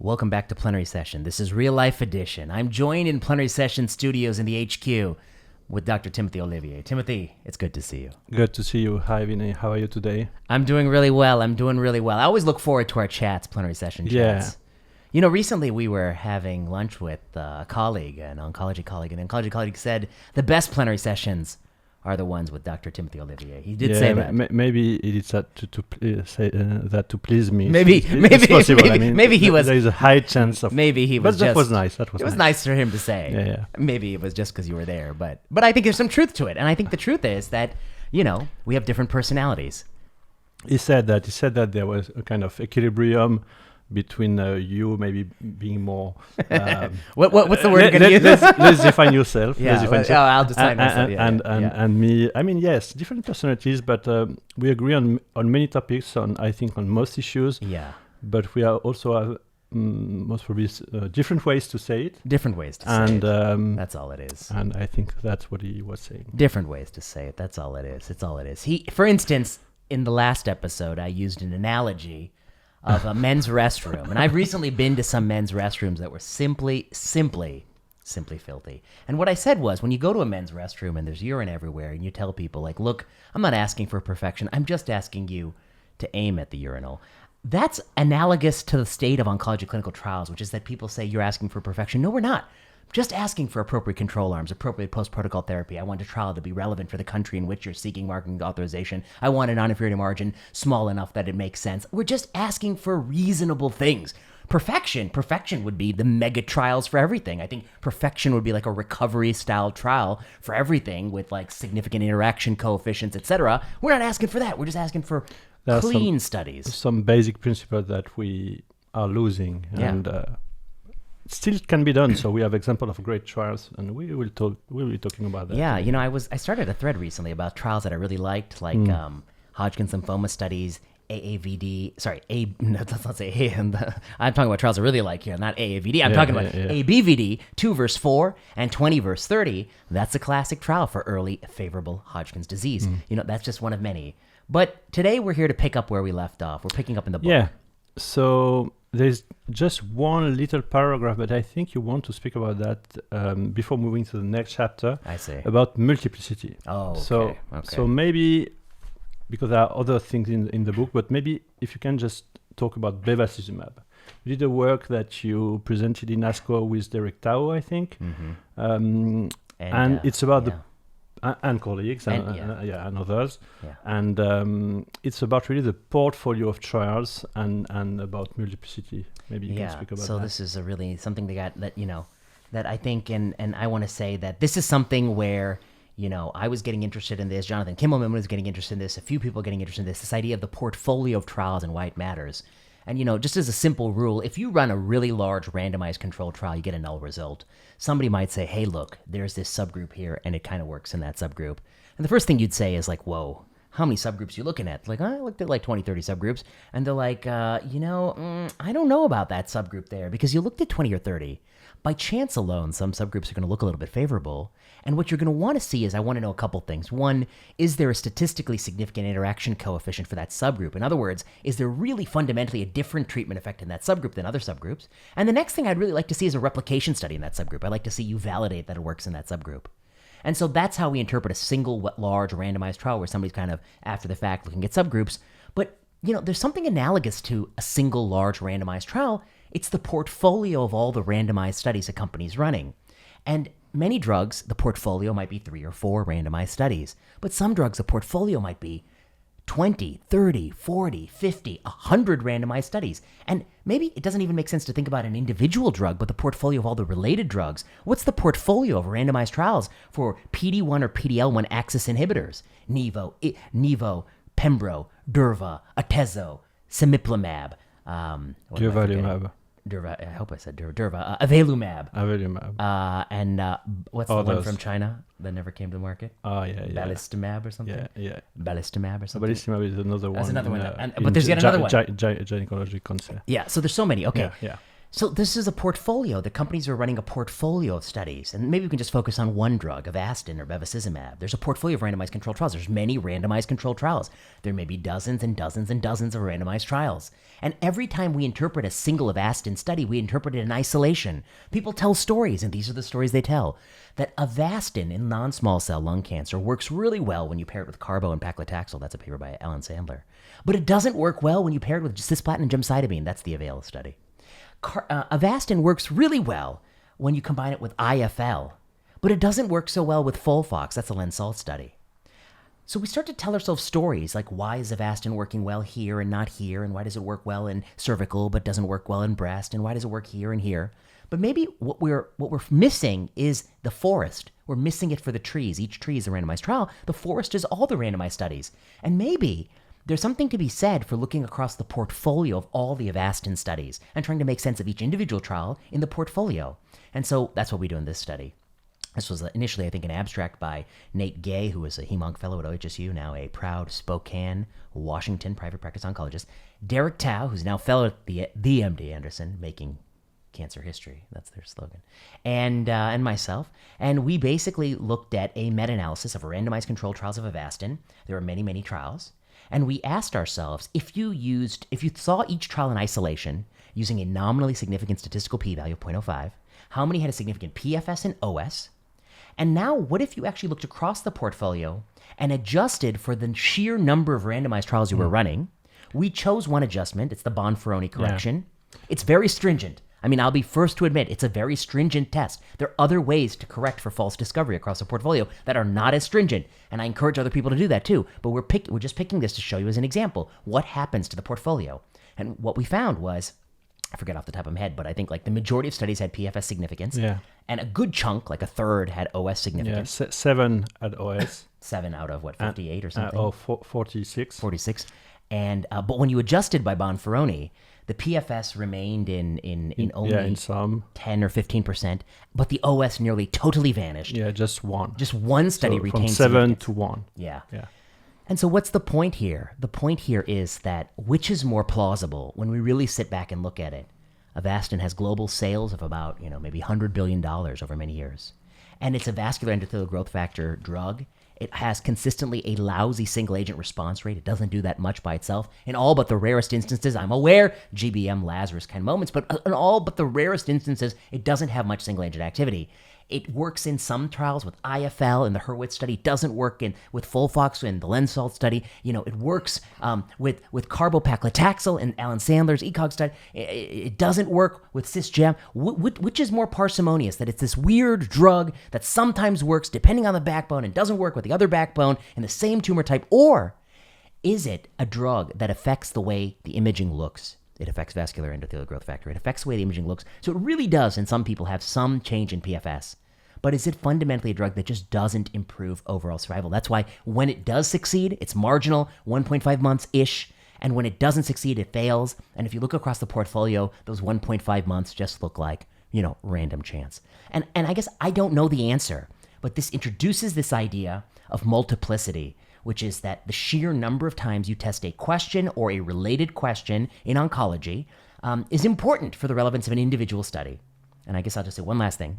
Welcome back to Plenary Session. This is Real Life Edition. I'm joined in Plenary Session studios in the HQ with Dr. Timothy Olivier. Timothy, it's good to see you. Good to see you. Hi, Vinay. How are you today? I'm doing really well. I always look forward to our chats, Plenary Session chats. Yeah. You know, recently we were having lunch with a colleague, an oncology colleague, and an oncology colleague said the best plenary sessions are the ones with Dr. Timothy Olivier. He did say that. Maybe he did that to say that to please me. Maybe it's possible. Maybe he was. There is a high chance of. Maybe he was. But that was nice. It was nice for him to say. Yeah. Maybe it was just because you were there, but I think there's some truth to it, and I think the truth is that we have different personalities. He said that there was a kind of equilibrium between you maybe being more what's the word you're going to use? Let's define yourself. I'll define myself. And me. I mean, yes, different personalities, but we agree on many topics. I think on most issues. Yeah. But we are also have most probably different ways to say it. Different ways to say it. That's all it is. And I think that's what he was saying. Different ways to say it. That's all it is. It's all it is. For instance, in the last episode, I used an analogy of a men's restroom. And I've recently been to some men's restrooms that were simply filthy. And what I said was, when you go to a men's restroom and there's urine everywhere and you tell people, like, look, I'm not asking for perfection. I'm just asking you to aim at the urinal. That's analogous to the state of oncology clinical trials, which is that people say you're asking for perfection. No, we're not. Just asking for appropriate control arms, appropriate post-protocol therapy. I want a trial to be relevant for the country in which you're seeking marketing authorization. I want a non-inferiority margin small enough that it makes sense. We're just asking for reasonable things. Perfection would be the mega trials for everything. I think perfection would be like a recovery-style trial for everything with like significant interaction coefficients, etc. We're not asking for that. We're just asking for clean studies. Some basic principles that we are losing. Yeah. And still can be done. So we have example of great trials, and we'll be talking about that. Yeah, I started a thread recently about trials that I really liked, like Hodgkin's lymphoma studies, AAVD. Sorry, let's not say A. I'm talking about trials I really like here, not AAVD. I'm talking about ABVD, 2 verse 4 and 20 verse 30. That's a classic trial for early favorable Hodgkin's disease. That's just one of many. But today we're here to pick up where we left off. We're picking up in the book. Yeah. So there's just one little paragraph, but I think you want to speak about that before moving to the next chapter. I see. About multiplicity. Oh, okay. So maybe, because there are other things in the book, but maybe if you can just talk about bevacizumab. You did a work that you presented in ASCO with Derek Tao, I think. Mm-hmm. And it's about and colleagues and others. Yeah. And it's about really the portfolio of trials and about multiplicity. Maybe you can speak about that. So this is something that I think, and I want to say that this is something where, I was getting interested in this, Jonathan Kimmelman was getting interested in this, a few people getting interested in this idea of the portfolio of trials and why it matters. And, just as a simple rule, if you run a really large randomized controlled trial, you get a null result. Somebody might say, hey, look, there's this subgroup here, and it kind of works in that subgroup. And the first thing you'd say is like, whoa, how many subgroups are you looking at? Like, I looked at like 20, 30 subgroups. And they're like, I don't know about that subgroup there because you looked at 20 or 30. By chance alone, some subgroups are going to look a little bit favorable. And what you're going to want to see is, I want to know a couple things. One, is there a statistically significant interaction coefficient for that subgroup? In other words, is there really fundamentally a different treatment effect in that subgroup than other subgroups? And the next thing I'd really like to see is a replication study in that subgroup. I'd like to see you validate that it works in that subgroup. And so that's how we interpret a single large randomized trial where somebody's kind of after the fact looking at subgroups. But, there's something analogous to a single large randomized trial. It's the portfolio of all the randomized studies a company's running. And many drugs, the portfolio might be 3 or 4 randomized studies. But some drugs, the portfolio might be 20, 30, 40, 50, 100 randomized studies. And maybe it doesn't even make sense to think about an individual drug, but the portfolio of all the related drugs. What's the portfolio of randomized trials for PD-1 or PD-L1 axis inhibitors? Nivo, Pembro, Durva, Atezo, Cemiplimab, Durvalumab. I hope I said Durva. Avelumab. And what's the one from China that never came to market? Oh, yeah. Balistamab or something? Yeah. Balistamab or something? Balistamab is another one. That's another one. But there's yet another one. Gynecologic cancer. Yeah, so there's so many. Okay. Yeah. So this is a portfolio. The companies are running a portfolio of studies. And maybe we can just focus on one drug, Avastin or bevacizumab. There's a portfolio of randomized controlled trials. There's many randomized controlled trials. There may be dozens and dozens and dozens of randomized trials. And every time we interpret a single Avastin study, we interpret it in isolation. People tell stories, and these are the stories they tell, that Avastin in non-small cell lung cancer works really well when you pair it with carbo and paclitaxel. That's a paper by Alan Sandler. But it doesn't work well when you pair it with cisplatin and gemcitabine. That's the Avail study. Avastin works really well when you combine it with IFL, but it doesn't work so well with Folfox. That's a Lensalt study. So we start to tell ourselves stories like, why is Avastin working well here and not here? And why does it work well in cervical but doesn't work well in breast? And why does it work here and here? But maybe what we're missing is the forest. We're missing it for the trees. Each tree is a randomized trial. The forest is all the randomized studies. And maybe there's something to be said for looking across the portfolio of all the Avastin studies and trying to make sense of each individual trial in the portfolio. And so that's what we do in this study. This was initially, I think, an abstract by Nate Gay, who was a hem-onc fellow at OHSU, now a proud Spokane, Washington private practice oncologist. Derek Tao, who's now fellow at the MD Anderson, making cancer history. That's their slogan. And myself. And we basically looked at a meta-analysis of randomized controlled trials of Avastin. There were many, many trials. And we asked ourselves, if you saw each trial in isolation using a nominally significant statistical p-value of 0.05, how many had a significant PFS and OS? And now, what if you actually looked across the portfolio and adjusted for the sheer number of randomized trials you were running? We chose one adjustment. It's the Bonferroni correction. Yeah. It's very stringent. I mean, I'll be first to admit it's a very stringent test. There are other ways to correct for false discovery across a portfolio that are not as stringent, and I encourage other people to do that too. But we're just picking this to show you as an example what happens to the portfolio. And what we found was, I forget off the top of my head, but I think like the majority of studies had PFS significance, and a good chunk, like a third, had OS significance. Yeah, 7 at OS. 7 out of what, 58 or something? 46. 46. And but when you adjusted by Bonferroni, the PFS remained in only in some 10 or 15%, but the OS nearly totally vanished. Yeah, just one. Just one study retained from 7 to 1. Yeah. And so what's the point here? The point here is that which is more plausible when we really sit back and look at it? Avastin has global sales of about, maybe $100 billion over many years. And it's a vascular endothelial growth factor drug. It has consistently a lousy single-agent response rate. It doesn't do that much by itself. In all but the rarest instances, I'm aware, GBM, Lazarus kind of moments, but in all but the rarest instances, it doesn't have much single-agent activity. It works in some trials with IFL in the Hurwitz study. It doesn't work with Folfox in the Lensalt study. It works with carbopaclitaxel in Alan Sandler's ECOG study. It doesn't work with cisgem. Which is more parsimonious, that it's this weird drug that sometimes works depending on the backbone and doesn't work with the other backbone in the same tumor type? Or is it a drug that affects the way the imaging looks? It affects vascular endothelial growth factor. It affects the way the imaging looks. So it really does, in some people, have some change in PFS. But is it fundamentally a drug that just doesn't improve overall survival? That's why when it does succeed, it's marginal, 1.5 months-ish. And when it doesn't succeed, it fails. And if you look across the portfolio, those 1.5 months just look like, random chance. And I guess I don't know the answer. But this introduces this idea of multiplicity, which is that the sheer number of times you test a question or a related question in oncology is important for the relevance of an individual study. And I guess I'll just say one last thing,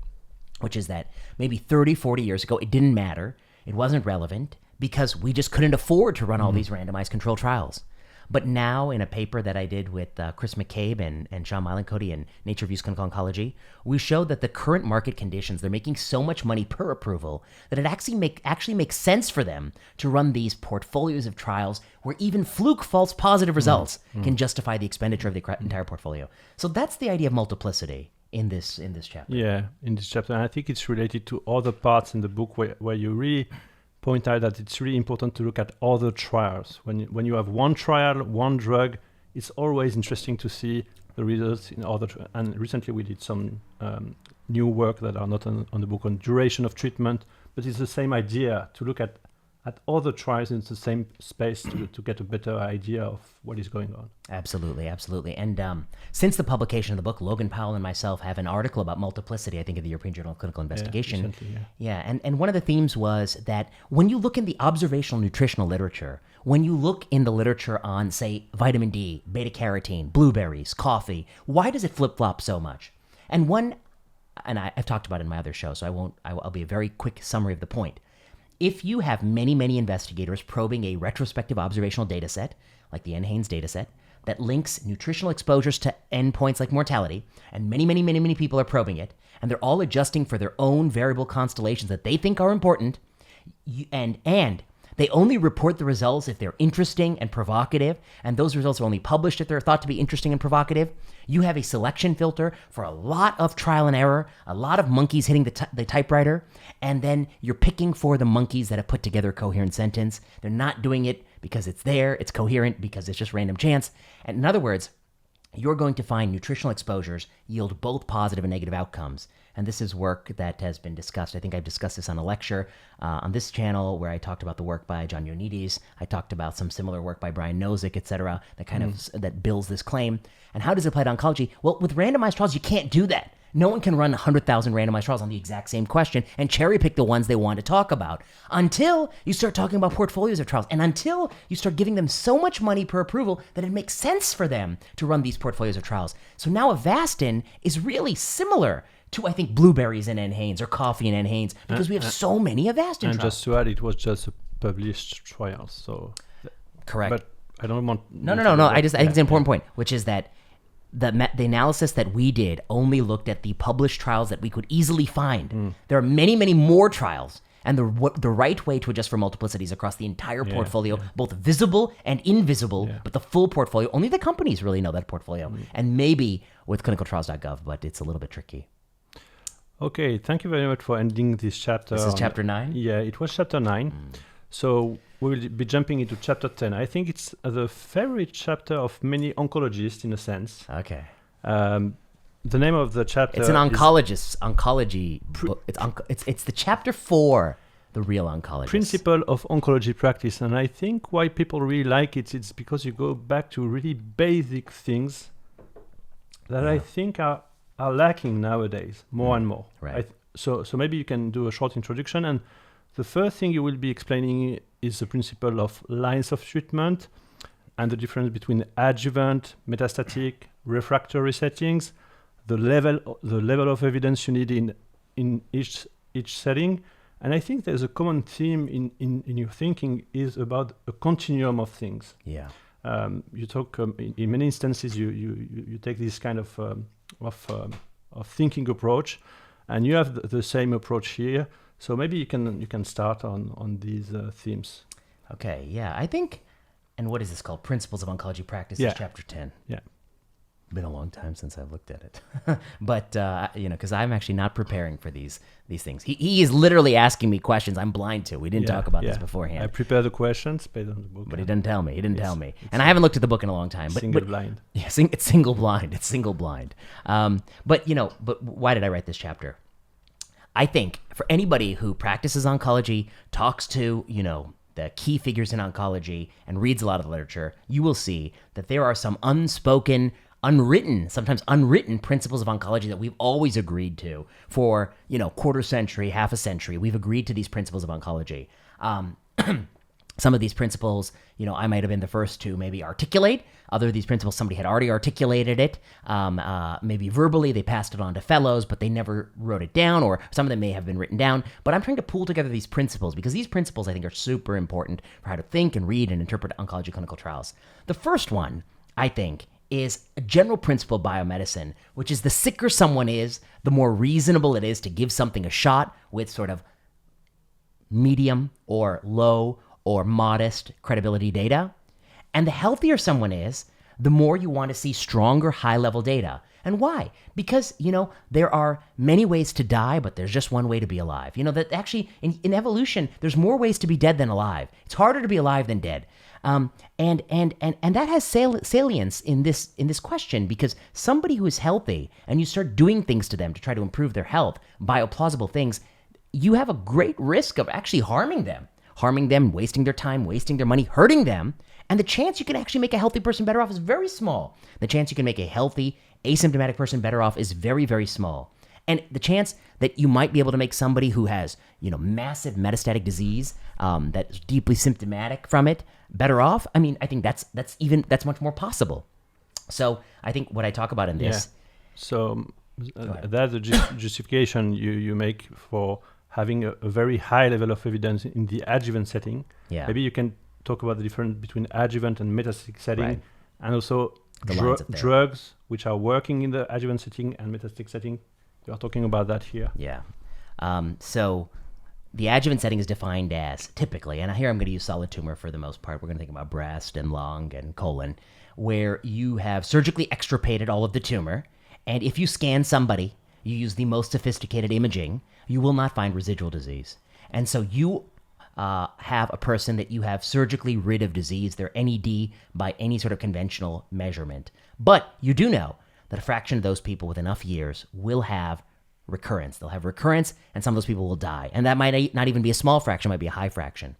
which is that maybe 30, 40 years ago, it didn't matter. It wasn't relevant because we just couldn't afford to run all these randomized controlled trials. But now, in a paper that I did with Chris McCabe and Sean Malignant in Nature Reviews Clinical Oncology, we showed that the current market conditions, they're making so much money per approval that it actually makes sense for them to run these portfolios of trials where even fluke false positive results can justify the expenditure of the entire portfolio. So that's the idea of multiplicity in this chapter. Yeah, in this chapter. And I think it's related to other parts in the book where you really point out that it's really important to look at other trials. When you have one trial, one drug, it's always interesting to see the results in other trials. And recently we did some new work that are not on the book on duration of treatment, but it's the same idea to look at at other trials in the same space to get a better idea of what is going on. Absolutely, absolutely. And since the publication of the book, Logan Powell and myself have an article about multiplicity, I think, in the European Journal of Clinical Investigation. Recently, And one of the themes was that when you look in the observational nutritional literature, when you look in the literature on, say, vitamin D, beta-carotene, blueberries, coffee, why does it flip-flop so much? And I've talked about it in my other show, so I'll be a very quick summary of the point. If you have many, many investigators probing a retrospective observational data set, like the NHANES data set, that links nutritional exposures to endpoints like mortality, and many, many, many, many people are probing it, and they're all adjusting for their own variable constellations that they think are important, and they only report the results if they're interesting and provocative, and those results are only published if they're thought to be interesting and provocative. You have a selection filter for a lot of trial and error, a lot of monkeys hitting the typewriter, and then you're picking for the monkeys that have put together a coherent sentence. They're not doing it because it's there, it's coherent because it's just random chance. And in other words, you're going to find nutritional exposures yield both positive and negative outcomes. And this is work that has been discussed. I think I've discussed this on a lecture on this channel where I talked about the work by John Ioannidis. I talked about some similar work by Brian Nozick, et cetera, that kind of that builds this claim. And how does it apply to oncology? Well, with randomized trials, you can't do that. No one can run 100,000 randomized trials on the exact same question and cherry pick the ones they want to talk about until you start talking about portfolios of trials and until you start giving them so much money per approval that it makes sense for them to run these portfolios of trials. So now Avastin is really similar to, I think, blueberries and NHANES or coffee and NHANES because we have so many Avastin trials. And just to add, it was just a published trial, so... Correct. But I don't want... No. I think it's an important point, which is that the analysis that we did only looked at the published trials that we could easily find. There are many, many more trials. And the right way to adjust for multiplicities across the entire portfolio, both visible and invisible, but the full portfolio, only the companies really know that portfolio. And maybe with clinicaltrials.gov, but it's a little bit tricky. Okay, thank you very much for ending this chapter. This is chapter 9? Yeah, it was chapter 9. So we'll be jumping into chapter 10. I think it's the favorite chapter of many oncologists in a sense. Okay. The name of the chapter It's an oncology book. It's the chapter 4, The Real Oncologist. Principle of Oncology Practice. And I think why people really like it, it's because you go back to really basic things that I think are lacking nowadays more and more. Right. So maybe you can do a short introduction. And the first thing you will be explaining is the principle of lines of treatment and the difference between adjuvant, metastatic, refractory settings, the level of evidence you need in each setting. And I think there's a common theme in your thinking is about a continuum of things. Yeah. You talk in many instances. You take this kind of thinking approach, and you have the same approach here. So maybe you can start on these themes. Okay. Yeah. I think. And what is this called? Principles of Oncology Practice, is chapter 10. Yeah. Been a long time since I've looked at it, but because I'm actually not preparing for these things. He is literally asking me questions I'm blind to. We didn't talk about this beforehand. I prepare the questions based on the book, but he didn't tell me. And I haven't looked at the book in a long time. Single blind. Yeah, it's single blind. It's single blind. But why did I write this chapter? I think for anybody who practices oncology, talks to the key figures in oncology, and reads a lot of the literature, you will see that there are some unspoken, sometimes unwritten principles of oncology that we've always agreed to for, quarter century, half a century. We've agreed to these principles of oncology. Some of these principles, I might have been the first to maybe articulate. Other of these principles, somebody had already articulated it. Maybe verbally, they passed it on to fellows, but they never wrote it down, or some of them may have been written down. But I'm trying to pull together these principles because these principles, I think, are super important for how to think and read and interpret oncology clinical trials. The first one, I think, is a general principle of biomedicine, which is the sicker someone is, the more reasonable it is to give something a shot with sort of medium or low or modest credibility data. And the healthier someone is, the more you want to see stronger high-level data. And why? Because, there are many ways to die, but there's just one way to be alive. That actually, in evolution, there's more ways to be dead than alive. It's harder to be alive than dead. And that has salience in this question, because somebody who is healthy and you start doing things to them to try to improve their health, bioplausible things, you have a great risk of actually harming them harming them, wasting their time, wasting their money, hurting them. And the chance you can actually make a healthy person better off is very small. The chance you can make a healthy, asymptomatic person better off is very, very small. And the chance that you might be able to make somebody who has, massive metastatic disease that's deeply symptomatic from it better off, I mean, I think that's much more possible. So I think what I talk about in this. So that's the justification you make for having a very high level of evidence in the adjuvant setting. Yeah. Maybe you can talk about the difference between adjuvant and metastatic setting, Right. and also drugs which are working in the adjuvant setting and metastatic setting. You are talking about that here. Yeah. So the adjuvant setting is defined as typically, and here I'm going to use solid tumor for the most part. We're going to think about breast and lung and colon, where you have surgically extirpated all of the tumor. And if you scan somebody, you use the most sophisticated imaging, you will not find residual disease. And so you have a person that you have surgically rid of disease, their NED, by any sort of conventional measurement. But you do know that a fraction of those people with enough years will have recurrence. They'll have recurrence, and some of those people will die. And that might not even be a small fraction, it might be a high fraction.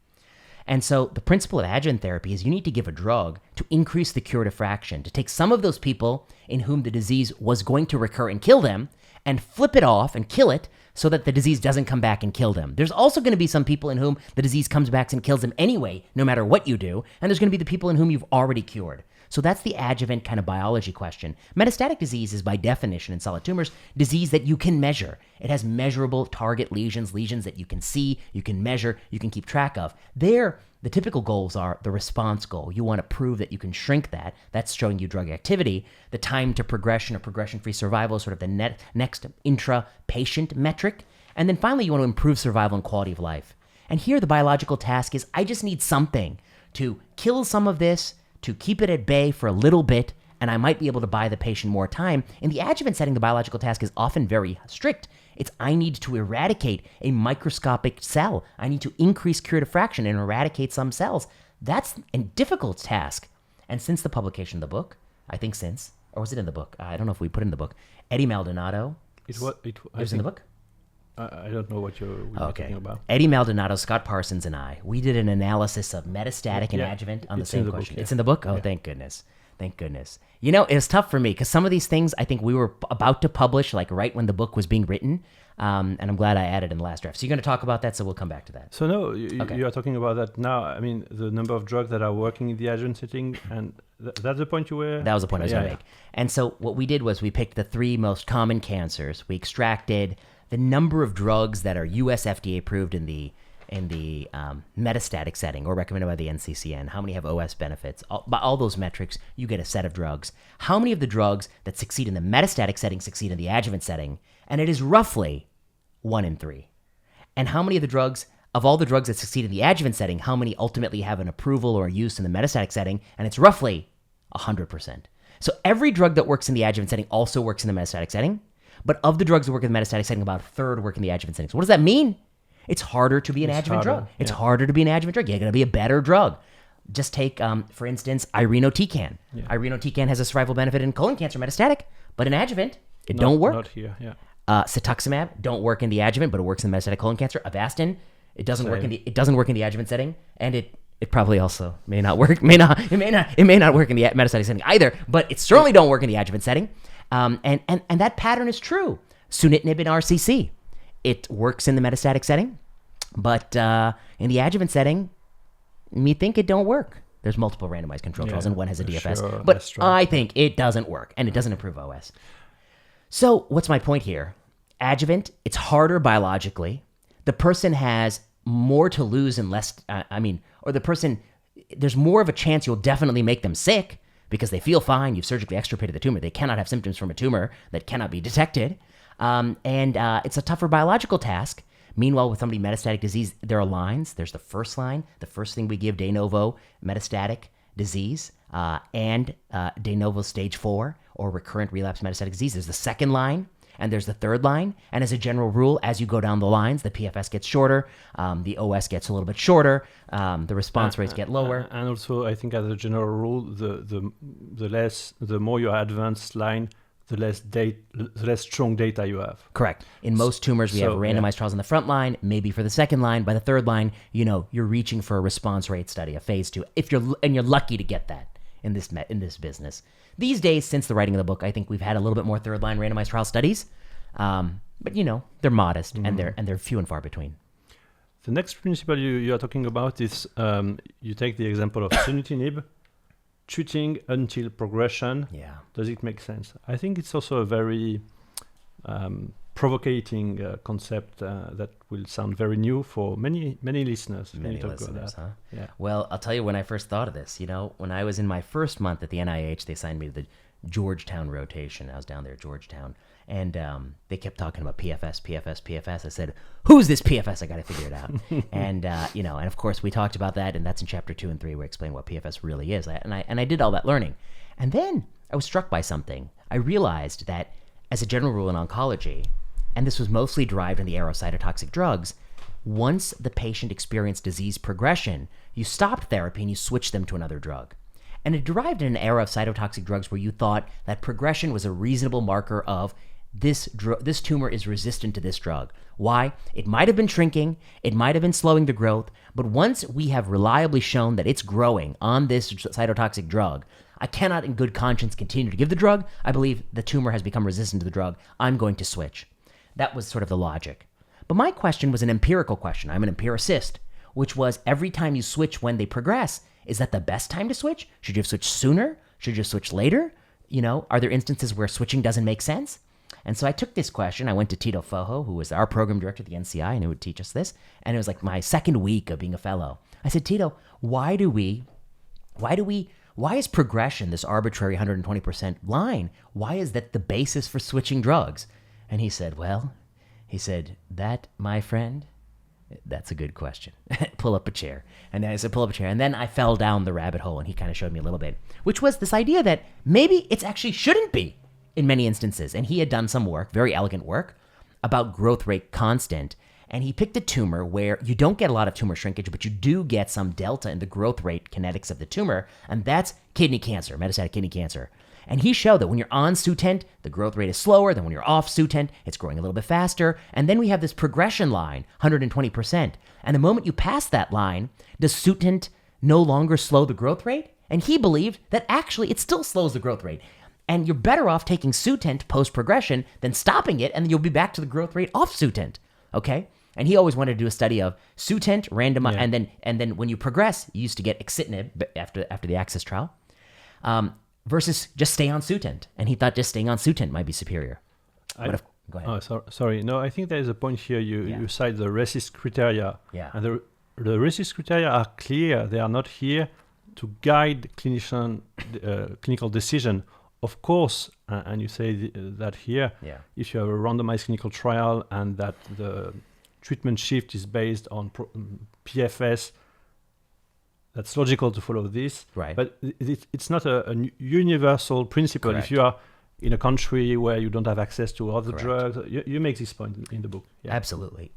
And so the principle of adjuvant therapy is you need to give a drug to increase the curative fraction, to take some of those people in whom the disease was going to recur and kill them, and flip it off and kill it so that the disease doesn't come back and kill them. There's also going to be some people in whom the disease comes back and kills them anyway, no matter what you do, and there's going to be the people in whom you've already cured. So that's the adjuvant kind of biology question. Metastatic disease is by definition in solid tumors disease that you can measure. It has measurable target lesions that you can see, you can measure, you can keep track of. There, the typical goals are the response goal. You want to prove that you can shrink that. That's showing you drug activity. The time to progression or progression-free survival is sort of the next intra-patient metric. And then finally, you want to improve survival and quality of life. And here the biological task is I just need something to kill some of this, to keep it at bay for a little bit, and I might be able to buy the patient more time. In the adjuvant setting, the biological task is often very strict. It's I need to eradicate a microscopic cell. I need to increase curative fraction and eradicate some cells. That's a difficult task. And since the publication of the book, or was it in the book? I don't know if we put it in the book. Eddie Maldonado. It was in the book? I don't know what you're talking about. Eddie Maldonado, Scott Parsons, and I, we did an analysis of metastatic and adjuvant on the same question. Book, yeah. It's in the book? Oh, yeah. Thank goodness. Thank goodness. It was tough for me because some of these things I think we were about to publish like right when the book was being written, and I'm glad I added in the last draft. So you're going to talk about that, so we'll come back to that. So no, you are talking about that now. I mean, the number of drugs that are working in the adjuvant setting, and that's the point you were... That was the point I was going to make. And so what we did was we picked the 3 most common cancers. We extracted the number of drugs that are U.S. FDA approved in the metastatic setting or recommended by the NCCN, how many have OS benefits, by all those metrics, you get a set of drugs. How many of the drugs that succeed in the metastatic setting succeed in the adjuvant setting? And it is roughly 1 in 3. And how many of all the drugs that succeed in the adjuvant setting, how many ultimately have an approval or use in the metastatic setting? And it's roughly 100%. So every drug that works in the adjuvant setting also works in the metastatic setting. But of the drugs that work in the metastatic setting, about a third work in the adjuvant setting. So what does that mean? It's harder to be an adjuvant drug. It's harder to be an adjuvant drug. You're going to be a better drug. Just take, for instance, irinotecan. Yeah. Irinotecan has a survival benefit in colon cancer metastatic, but in adjuvant, it don't work. Not here, yeah. Cetuximab don't work in the adjuvant, but it works in the metastatic colon cancer. Avastin, it doesn't work in the adjuvant setting, and it probably also may not work. It may not work in the metastatic setting either, but it certainly don't work in the adjuvant setting. And that pattern is true. Sunitinib in RCC, it works in the metastatic setting, but in the adjuvant setting, we think it don't work. There's multiple randomized control trials, and one has a DFS. Sure, but I think it doesn't work, and it doesn't improve OS. So what's my point here? Adjuvant, it's harder biologically. The person has more to lose and less, there's more of a chance you'll definitely make them sick because they feel fine. You've surgically extirpated the tumor. They cannot have symptoms from a tumor that cannot be detected. It's a tougher biological task. Meanwhile, with somebody metastatic disease, there are lines. There's the first line, the first thing we give de novo metastatic disease, and de novo stage 4 or recurrent relapse metastatic disease. There's the second line, and there's the third line. And as a general rule, as you go down the lines, the PFS gets shorter, the OS gets a little bit shorter, the response rates get lower. And also, I think as a general rule, the more your advanced line, the less strong data you have. Correct. In most tumors, we have randomized trials in the front line, maybe for the second line. By the third line, you're reaching for a response rate study, a phase 2, you're lucky to get that in this business. These days, since the writing of the book, I think we've had a little bit more third line randomized trial studies, but they're modest and they're few and far between. The next principle you are talking about is you take the example of sunitinib, treating until progression. Yeah. Does it make sense? I think it's also a very provocating concept that will sound very new for many listeners. Many listeners, huh? Yeah. Well, I'll tell you when I first thought of this. When I was in my first month at the NIH, they assigned me to the Georgetown rotation. I was down there at Georgetown. And they kept talking about PFS. I said, who's this PFS? I got to figure it out. And, and of course we talked about that, and that's in chapter 2 and 3 where I explain what PFS really is. And I did all that learning. And then I was struck by something. I realized that as a general rule in oncology, and this was mostly derived in the era of cytotoxic drugs, once the patient experienced disease progression, you stopped therapy and you switched them to another drug. And it derived in an era of cytotoxic drugs where you thought that progression was a reasonable marker of this tumor is resistant to this drug. Why? It might have been shrinking, it might have been slowing the growth, but once we have reliably shown that it's growing on this cytotoxic drug, I cannot in good conscience continue to give the drug. I believe the tumor has become resistant to the drug. I'm going to switch. That was sort of the logic. But my question was an empirical question. I'm an empiricist, which was every time you switch when they progress, is that the best time to switch? Should you have switched sooner? Should you have switched later? Are there instances where switching doesn't make sense? And so I took this question. I went to Tito Fojo, who was our program director at the NCI, and who would teach us this. And it was like my second week of being a fellow. I said, Tito, why is progression this arbitrary 120% line? Why is that the basis for switching drugs? And he said, that, my friend, that's a good question. Pull up a chair. And then I said, pull up a chair. And then I fell down the rabbit hole, and he kind of showed me a little bit, which was this idea that maybe it's actually shouldn't be in many instances. And he had done some work, very elegant work, about growth rate constant. And he picked a tumor where you don't get a lot of tumor shrinkage, but you do get some delta in the growth rate kinetics of the tumor. And that's kidney cancer, metastatic kidney cancer. And he showed that when you're on Sutent, the growth rate is slower than when you're off Sutent. It's growing a little bit faster. And then we have this progression line, 120%. And the moment you pass that line, does Sutent no longer slow the growth rate? And he believed that actually it still slows the growth rate. And you're better off taking Sutent post-progression than stopping it, and then you'll be back to the growth rate off Sutent, okay? And he always wanted to do a study of Sutent, randomized, and then when you progress, you used to get Axitinib after the Axis trial, versus just stay on Sutent. And he thought just staying on Sutent might be superior. Go ahead. Oh, sorry. No, I think there is a point here. You cite the RECIST criteria. Yeah. And the RECIST criteria are clear. They are not here to guide clinical decision. Of course, and you say that here, if you have a randomized clinical trial and that the treatment shift is based on PFS, that's logical to follow this. Right. But it's not a universal principle. Correct. If you are in a country where you don't have access to other Correct. drugs, you make this point in the book. Yeah. Absolutely.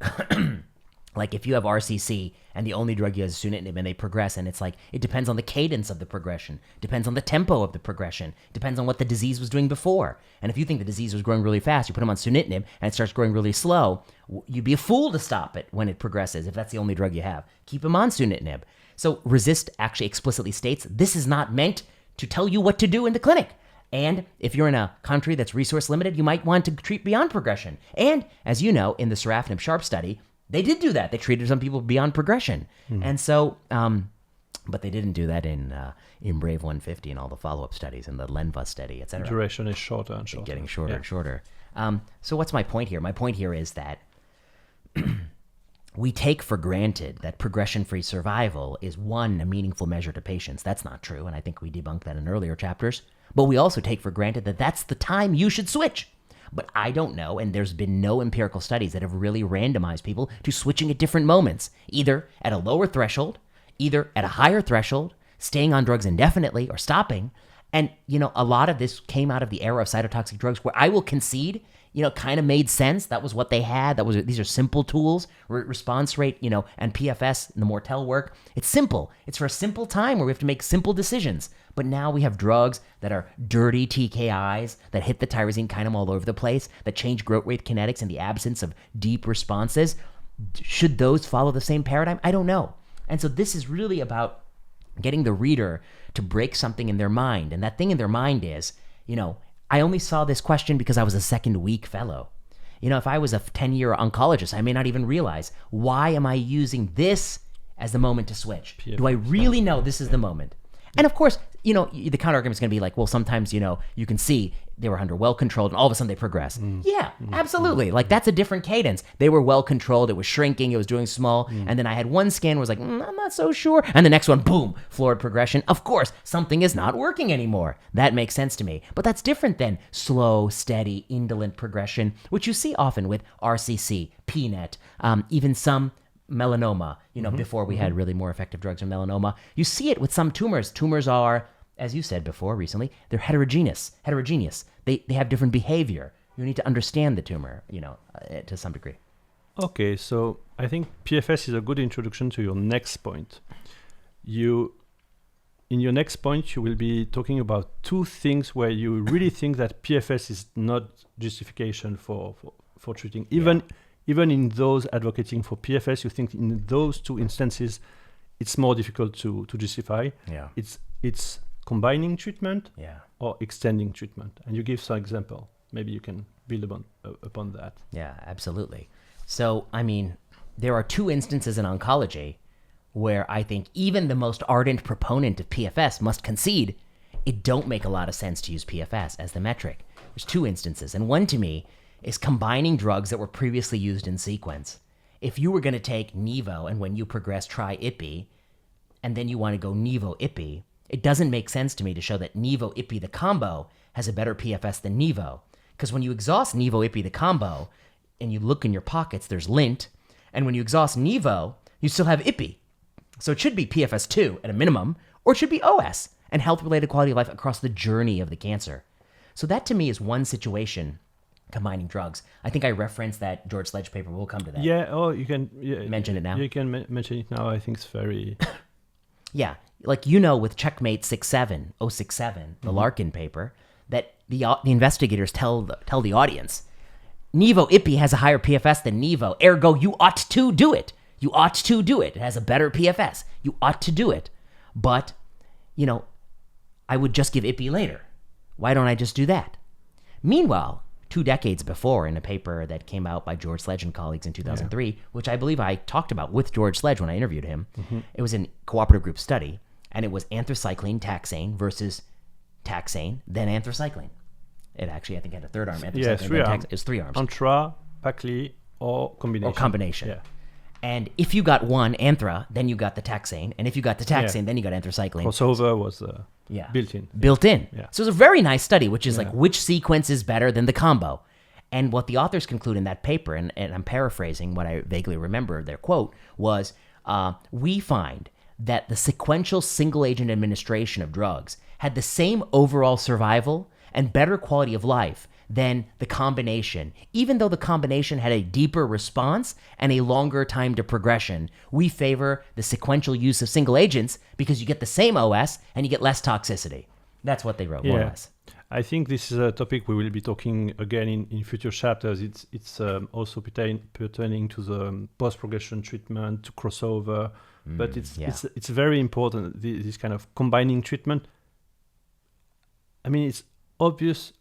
Like if you have RCC and the only drug you have is sunitinib and they progress, and it's like it depends on the cadence of the progression, depends on the tempo of the progression, depends on what the disease was doing before. And if you think the disease was growing really fast, you put them on sunitinib and it starts growing really slow, you'd be a fool to stop it when it progresses if that's the only drug you have. Keep them on sunitinib. So RECIST actually explicitly states this is not meant to tell you what to do in the clinic. And if you're in a country that's resource limited, you might want to treat beyond progression. And as you know, in the sorafenib SHARP study, they did do that. They treated some people beyond progression. And so, but they didn't do that in Brave 150 and all the follow-up studies and the Lenva study, et cetera. Duration is shorter and shorter. Getting shorter and shorter. So what's my point here? My point here is that we take for granted that progression-free survival is a meaningful measure to patients. That's not true, and I think we debunked that in earlier chapters. But we also take for granted that that's the time you should switch. But I don't know, and there's been no empirical studies that have really randomized people to switching at different moments, either at a lower threshold, either at a higher threshold, staying on drugs indefinitely, or stopping. And, a lot of this came out of the era of cytotoxic drugs where I will concede kind of made sense. That was what they had. These are simple tools. Response rate, and PFS and the Mortel work. It's simple. It's for a simple time where we have to make simple decisions. But now we have drugs that are dirty TKIs that hit the tyrosine kinome all over the place, that change growth rate kinetics in the absence of deep responses. Should those follow the same paradigm? I don't know. And so this is really about getting the reader to break something in their mind. And that thing in their mind is, I only saw this question because I was a second week fellow. If I was a 10-year oncologist, I may not even realize, why am I using this as the moment to switch? PFS. Do I really know this is the moment? And of course, the counter argument is going to be like, well, sometimes, you can see they were under well-controlled and all of a sudden they progress. Yeah, absolutely. Like that's a different cadence. They were well-controlled. It was shrinking. It was doing small. And then I had one scan where I was like, I'm not so sure. And the next one, boom, florid progression. Of course, something is not working anymore. That makes sense to me. But that's different than slow, steady, indolent progression, which you see often with RCC, PNET, even some melanoma, before we had really more effective drugs for melanoma. You see it with some tumors. Tumors are, as you said before recently, they're heterogeneous. They have different behavior. You need to understand the tumor, to some degree. Okay, so I think PFS is a good introduction to your next point. In your next point, you will be talking about two things where you really think that PFS is not justification for treating. Even in those advocating for PFS, you think in those two instances, it's more difficult to justify. Yeah. It's combining treatment Yeah. or extending treatment. And you give some example. Maybe you can build upon that. Yeah, absolutely. So, there are two instances in oncology where I think even the most ardent proponent of PFS must concede it don't make a lot of sense to use PFS as the metric. There's two instances. And one to me is combining drugs that were previously used in sequence. If you were going to take Nivo and when you progress try Ipi, and then you want to go Nivo-Ipi, it doesn't make sense to me to show that Nivo-Ipi, the combo, has a better PFS than Nivo. Because when you exhaust Nivo-Ipi, the combo, and you look in your pockets, there's lint, and when you exhaust Nivo, you still have Ipi. So it should be PFS2 at a minimum, or it should be OS and health-related quality of life across the journey of the cancer. So that to me is one situation combining drugs. I think I referenced that George Sledge paper. We'll come to that. Yeah, you can mention it now. You can mention it now. I think it's very... Yeah, like with Checkmate 067, the Larkin paper, that the investigators tell the audience, Nivo-Ipi has a higher PFS than Nivo, ergo you ought to do it. You ought to do it. It has a better PFS. You ought to do it. But, I would just give Ipi later. Why don't I just do that? Meanwhile, 2 decades before, in a paper that came out by George Sledge and colleagues in 2003, which I believe I talked about with George Sledge when I interviewed him, it was a cooperative group study, and it was anthracycline, taxane versus taxane, then anthracycline. It actually, I think, had a third arm. Yeah, 3 arms. It was 3 arms. Antra, Pacli, or combination. Yeah. And if you got one anthra, then you got the taxane. And if you got the taxane, then you got anthracycline. Crossover was built in. Built in. Yeah. So it was a very nice study, which is like which sequence is better than the combo. And what the authors conclude in that paper, and I'm paraphrasing what I vaguely remember their quote, was we find that the sequential single-agent administration of drugs had the same overall survival and better quality of life than the combination. Even though the combination had a deeper response and a longer time to progression, we favor the sequential use of single agents because you get the same OS and you get less toxicity. That's what they wrote, more or less. I think this is a topic we will be talking again in future chapters. It's also pertaining to the post-progression treatment, to crossover, but it's very important, this kind of combining treatment. It's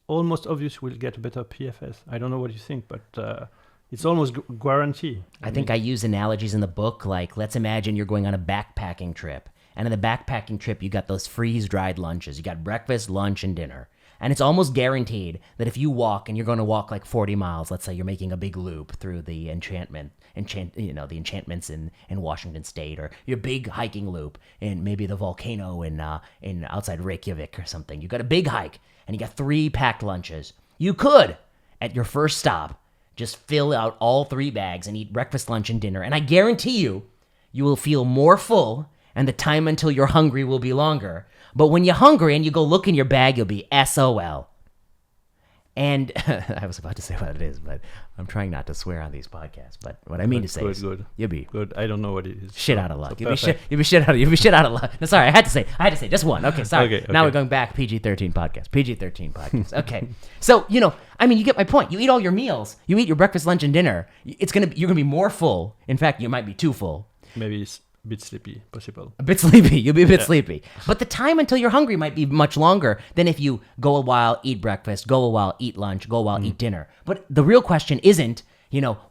almost obvious we'll get a better PFS. I don't know what you think, but it's almost guaranteed. I think I use analogies in the book, like let's imagine you're going on a backpacking trip. And in the backpacking trip, you got those freeze-dried lunches. You got breakfast, lunch, and dinner. And it's almost guaranteed that if you walk, and you're going to walk like 40 miles, let's say you're making a big loop through the the enchantments in Washington State, or your big hiking loop in maybe the volcano in outside Reykjavik or something. You got a big hike, and you got 3 packed lunches. You could, at your first stop, just fill out all 3 bags and eat breakfast, lunch, and dinner. And I guarantee you will feel more full, and the time until you're hungry will be longer. But when you're hungry and you go look in your bag, you'll be SOL. And I was about to say what it is, but I'm trying not to swear on these podcasts. But what I mean to say is, you'll be good. I don't know what it is. Shit out of luck. You'll be shit out of luck. No, sorry, I had to say just one. Okay, sorry. Okay. Now we're going back. PG-13 podcast. Okay. So I mean, you get my point. You eat all your meals. You eat your breakfast, lunch, and dinner. You're gonna be more full. In fact, you might be too full. Maybe it's a bit sleepy, possible. A bit sleepy. You'll be a bit sleepy. But the time until you're hungry might be much longer than if you go a while, eat breakfast, go a while, eat lunch, go a while, eat dinner. But the real question isn't,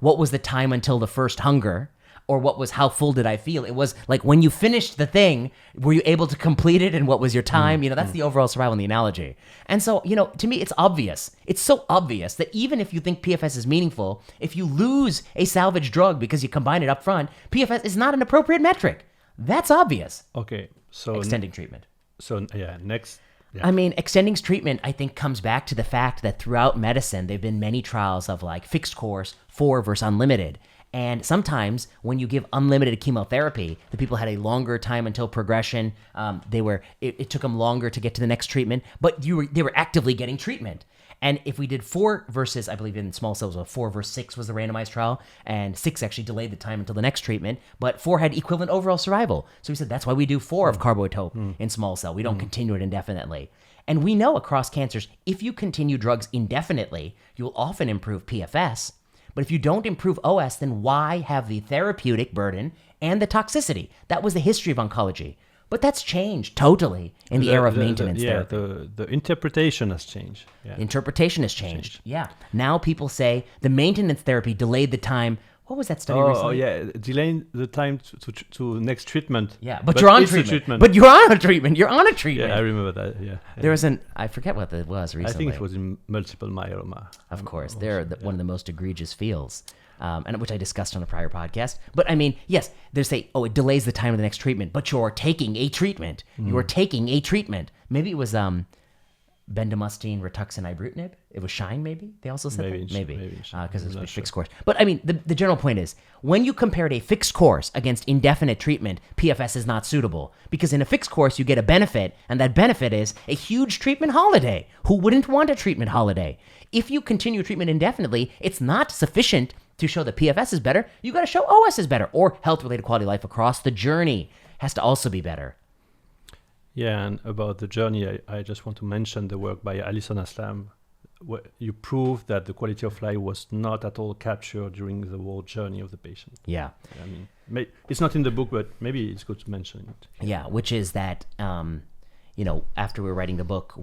what was the time until the first hunger, or what was how full did I feel? It was like when you finished the thing, were you able to complete it, and what was your time? That's the overall survival in the analogy. And so, to me, it's obvious. It's so obvious that even if you think PFS is meaningful, if you lose a salvage drug because you combine it up front, PFS is not an appropriate metric. That's obvious. Okay, so extending treatment. So next. Yeah. I mean, extending treatment, I think, comes back to the fact that throughout medicine, there have been many trials of like fixed course, 4 versus unlimited. And sometimes when you give unlimited chemotherapy, the people had a longer time until progression. It took them longer to get to the next treatment, but they were actively getting treatment. And if we did 4 versus, I believe in small cells, 4 versus 6 was the randomized trial, and 6 actually delayed the time until the next treatment, but 4 had equivalent overall survival. So we said that's why we do 4 of carboitope in small cell. We don't continue it indefinitely. And we know across cancers, if you continue drugs indefinitely, you'll often improve PFS. But if you don't improve OS, then why have the therapeutic burden and the toxicity? That was the history of oncology. But that's changed totally in the era of maintenance therapy. The interpretation has changed. Yeah. Interpretation has changed. Yeah. Now people say the maintenance therapy delayed the time. What was that study recently? Oh, yeah. Delaying the time to next treatment. Yeah, but you're on treatment. But you're on a treatment. You're on a treatment. Yeah, I remember that. Yeah. There was I forget what it was recently. I think it was in multiple myeloma. Of course. They're one of the most egregious fields. And which I discussed on a prior podcast. But I mean, yes, they say, it delays the time of the next treatment, but you're taking a treatment. You're taking a treatment. Maybe it was bendamustine, rituxan, ibrutinib. It was SHINE, maybe? They also said that? Maybe. Because it was a fixed course. But I mean, the general point is, when you compared a fixed course against indefinite treatment, PFS is not suitable. Because in a fixed course, you get a benefit, and that benefit is a huge treatment holiday. Who wouldn't want a treatment holiday? If you continue treatment indefinitely, it's not sufficient to show that PFS is better. You got to show OS is better, or health-related quality of life across the journey has to also be better. Yeah, and about the journey, I just want to mention the work by Alison Aslam, where you prove that the quality of life was not at all captured during the whole journey of the patient. Yeah. I mean, it's not in the book, but maybe it's good to mention it. Yeah, which is that, after we were writing the book,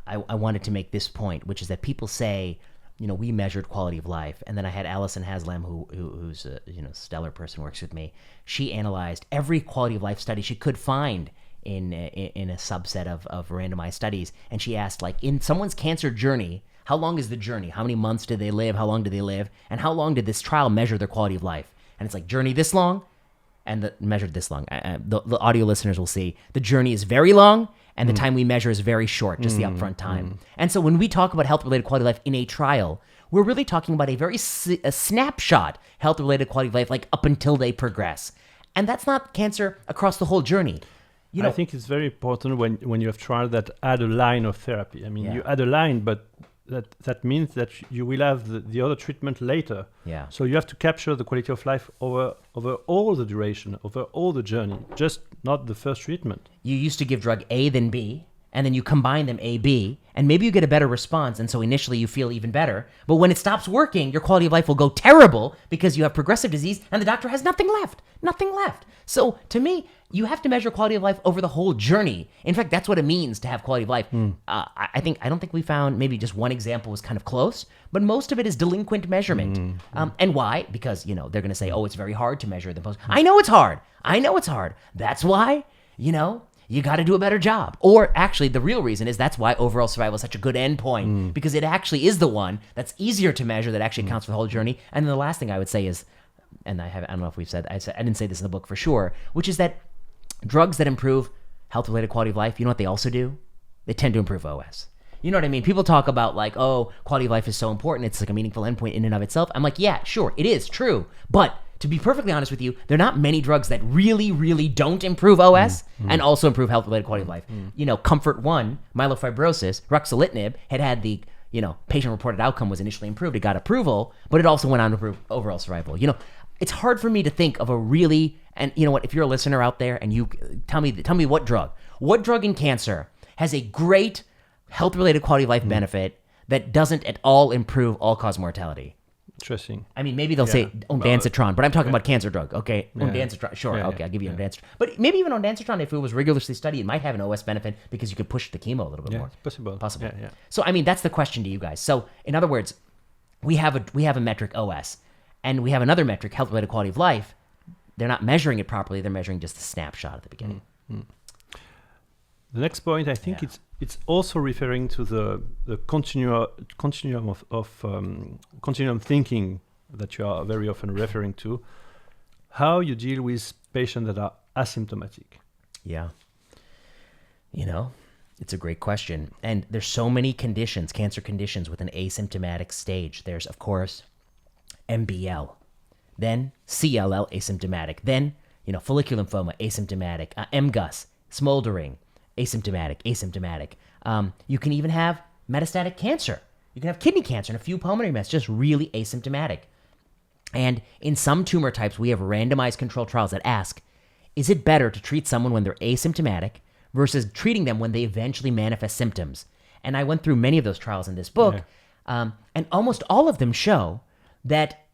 I wanted to make this point, which is that people say, we measured quality of life. And then I had Alison Haslam, who's a stellar person, works with me. She analyzed every quality of life study she could find in a subset of randomized studies. And she asked, like, in someone's cancer journey, how long is the journey? How many months did they live? How long did they live? And how long did this trial measure their quality of life? And it's like, journey this long, and measured this long. The audio listeners will see the journey is very long, and the time we measure is very short, just the upfront time. And so when we talk about health-related quality of life in a trial, we're really talking about a snapshot health-related quality of life, like up until they progress. And that's not cancer across the whole journey. I think it's very important when you have trials that add a line of therapy. I mean, you add a line, but that means that you will have the other treatment later. Yeah. So you have to capture the quality of life over all the duration, over all the journey, just not the first treatment. You used to give drug A then B, and then you combine them A, B, and maybe you get a better response, and so initially you feel even better. But when it stops working, your quality of life will go terrible because you have progressive disease, and the doctor has nothing left. Nothing left. So to me, you have to measure quality of life over the whole journey. In fact, that's what it means to have quality of life. I don't think we found, maybe just one example was kind of close, but most of it is delinquent measurement. And why? Because, they're going to say, it's very hard to measure the post. I know it's hard. That's why, you got to do a better job. Or actually, the real reason is that's why overall survival is such a good endpoint, because it actually is the one that's easier to measure, that actually counts for the whole journey. And then the last thing I would say is, and I don't know if I didn't say this in the book for sure, which is that drugs that improve health-related quality of life, you know what they also do? They tend to improve OS. You know what I mean? People talk about like, quality of life is so important. It's like a meaningful endpoint in and of itself. I'm like, yeah, sure, it is true. But to be perfectly honest with you, there are not many drugs that really, really don't improve OS and also improve health-related quality of life. Comfort 1, myelofibrosis, ruxolitinib had the patient-reported outcome was initially improved. It got approval, but it also went on to improve overall survival. It's hard for me to think of a really, and you know what, if you're a listener out there and you tell me what drug in cancer has a great health-related quality of life benefit that doesn't at all improve all-cause mortality. Interesting. I mean, maybe they'll say ondansetron, but I'm talking about cancer drug. Okay, ondansetron. Sure, okay, I'll give you ondansetron. But maybe even ondansetron, if it was rigorously studied, it might have an OS benefit because you could push the chemo a little bit more. Possible. Yeah. So, I mean, that's the question to you guys. So, in other words, we have a metric OS, and we have another metric, health-related quality of life. They're not measuring it properly. They're measuring just the snapshot at the beginning. The next point, I think it's also referring to the continuum of continuum thinking that you are very often referring to. How you deal with patients that are asymptomatic. Yeah. It's a great question. And there's so many conditions, cancer conditions with an asymptomatic stage. There's, of course, MBL, then CLL, asymptomatic, then, follicular lymphoma, asymptomatic, MGUS, smoldering, asymptomatic. You can even have metastatic cancer. You can have kidney cancer and a few pulmonary mets, just really asymptomatic. And in some tumor types, we have randomized controlled trials that ask, is it better to treat someone when they're asymptomatic versus treating them when they eventually manifest symptoms? And I went through many of those trials in this book, and almost all of them show that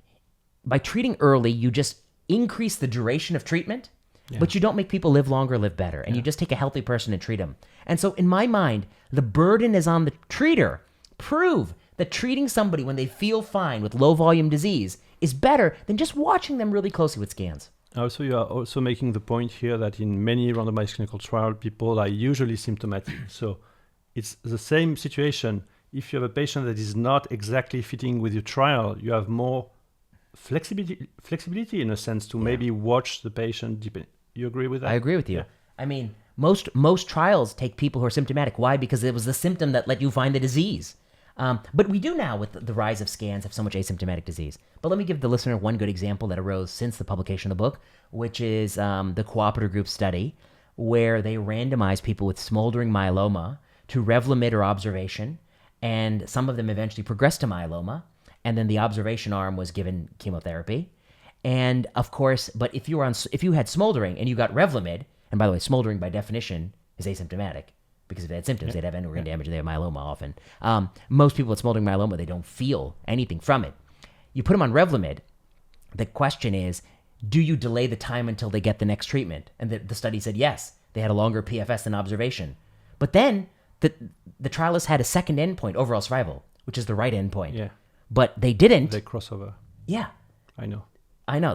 by treating early, you just increase the duration of treatment, but you don't make people live longer, live better. And you just take a healthy person and treat them. And so in my mind, the burden is on the treater. Prove that treating somebody when they feel fine with low volume disease is better than just watching them really closely with scans. Also, you are also making the point here that in many randomized clinical trials, people are usually symptomatic. So it's the same situation. If you have a patient that is not exactly fitting with your trial, you have more flexibility in a sense to maybe watch the patient. You agree with that? I agree with you. I mean, most trials take people who are symptomatic. Why? Because it was the symptom that let you find the disease. But we do now, with the rise of scans, have so much asymptomatic disease. But let me give the listener one good example that arose since the publication of the book, which is the cooperative group study, where they randomized people with smoldering myeloma to Revlimid or observation, and some of them eventually progressed to myeloma, and then the observation arm was given chemotherapy. And of course, but if you had smoldering and you got Revlimid, and by the way, smoldering by definition is asymptomatic, because if they had symptoms, they'd have endocrine damage, they have myeloma often. Most people with smoldering myeloma, they don't feel anything from it. You put them on Revlimid, the question is, do you delay the time until they get the next treatment? And the study said yes, they had a longer PFS than observation. But then the trialists had a second endpoint, overall survival, which is the right endpoint. Yeah. But they didn't. They crossover. Yeah. I know.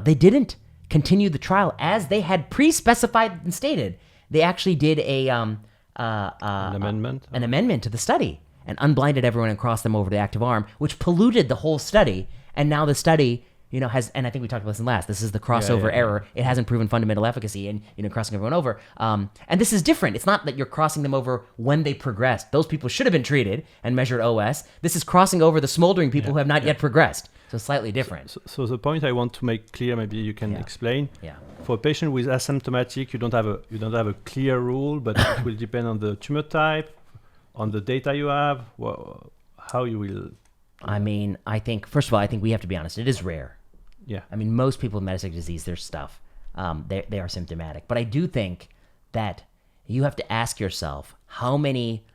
They didn't continue the trial as they had pre-specified and stated. They actually did an amendment to the study and unblinded everyone and crossed them over the active arm, which polluted the whole study. And now the study, has, and I think we talked about this in last, this is the crossover error. It hasn't proven fundamental efficacy and, crossing everyone over. And this is different. It's not that you're crossing them over when they progressed. Those people should have been treated and measured OS. This is crossing over the smoldering people who have not yet progressed. So slightly different. So the point I want to make clear, maybe you can explain. Yeah. For a patient with asymptomatic, you don't have a clear rule, but it will depend on the tumor type, on the data you have, how you will. I mean, I think first of all, we have to be honest. It is rare. Yeah. I mean, most people with metastatic disease, their stuff, they are symptomatic. But I do think that you have to ask yourself how many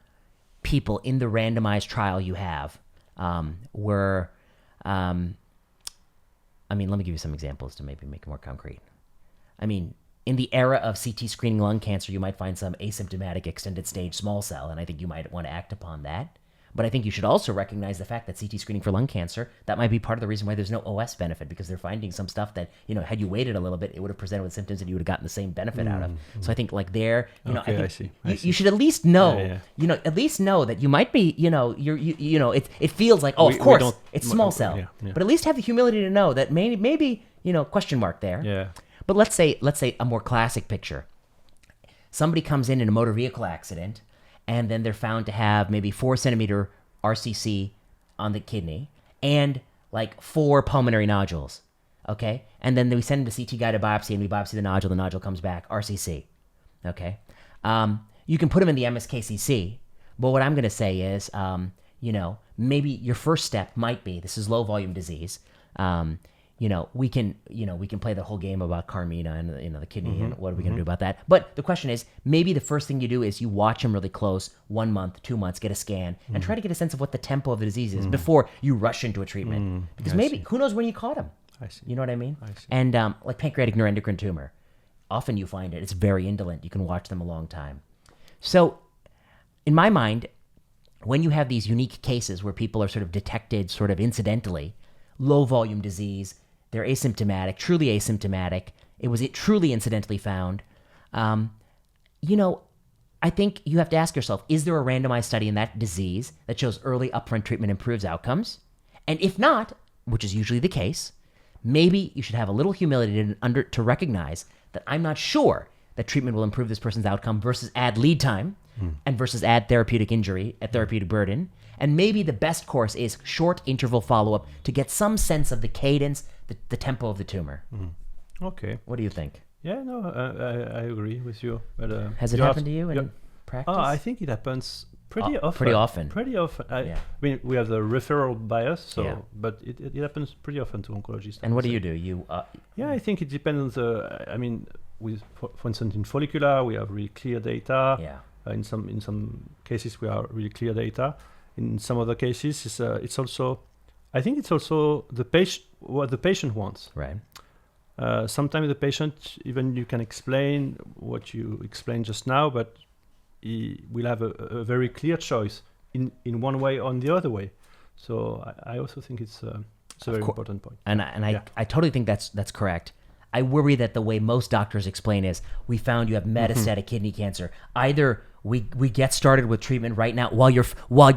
people in the randomized trial you have were. Let me give you some examples to maybe make it more concrete. I mean, in the era of CT screening lung cancer, you might find some asymptomatic extended stage small cell, and I think you might want to act upon that. But I think you should also recognize the fact that CT screening for lung cancer, that might be part of the reason why there's no OS benefit, because they're finding some stuff that, had you waited a little bit, it would have presented with symptoms and you would have gotten the same benefit out of. So I think I think you should at least know, at least know that you might be, it feels like, of course, it's small cell. But at least have the humility to know that maybe question mark there. Yeah. But let's say a more classic picture. Somebody comes in a motor vehicle accident, and then they're found to have maybe 4 centimeter RCC on the kidney and like 4 pulmonary nodules, okay? And then we send them to CT guided biopsy, and we biopsy the nodule comes back RCC, okay? You can put them in the MSKCC, but what I'm going to say is maybe your first step might be, this is low volume disease. We can play the whole game about Carmina and the kidney and what are we going to do about that. But the question is, maybe the first thing you do is you watch them really close, 1 month, 2 months, get a scan, and try to get a sense of what the tempo of the disease is before you rush into a treatment. Because who knows when you caught them? I see. You know what I mean? I see. And like pancreatic neuroendocrine tumor, often you find it's very indolent. You can watch them a long time. So in my mind, when you have these unique cases where people are sort of detected sort of incidentally, low volume disease, they're asymptomatic, truly asymptomatic, it truly incidentally found, I think you have to ask yourself, is there a randomized study in that disease that shows early upfront treatment improves outcomes? And if not, which is usually the case, maybe you should have a little humility to recognize that I'm not sure that treatment will improve this person's outcome versus add lead time and versus add therapeutic injury, a therapeutic burden. And maybe the best course is short interval follow-up to get some sense of the cadence, the tempo of the tumor. Okay. What do you think? Yeah, no, I agree with you. But has it happened to you in practice? Oh, I think it happens pretty often. Pretty often. I mean, we have the referral bias, but it happens pretty often to oncologists. And what do you do? I think it depends on for instance, in follicular, we have really clear data. Yeah. In some cases, we are really clear data. In some other cases, it's also what the patient wants. Right. Sometimes the patient, even you can explain what you explained just now, but he will have a very clear choice in one way or the other way. So I also think it's a very important point. And I totally think that's correct. I worry that the way most doctors explain is, we found you have metastatic kidney cancer. Either we get started with treatment right now while you're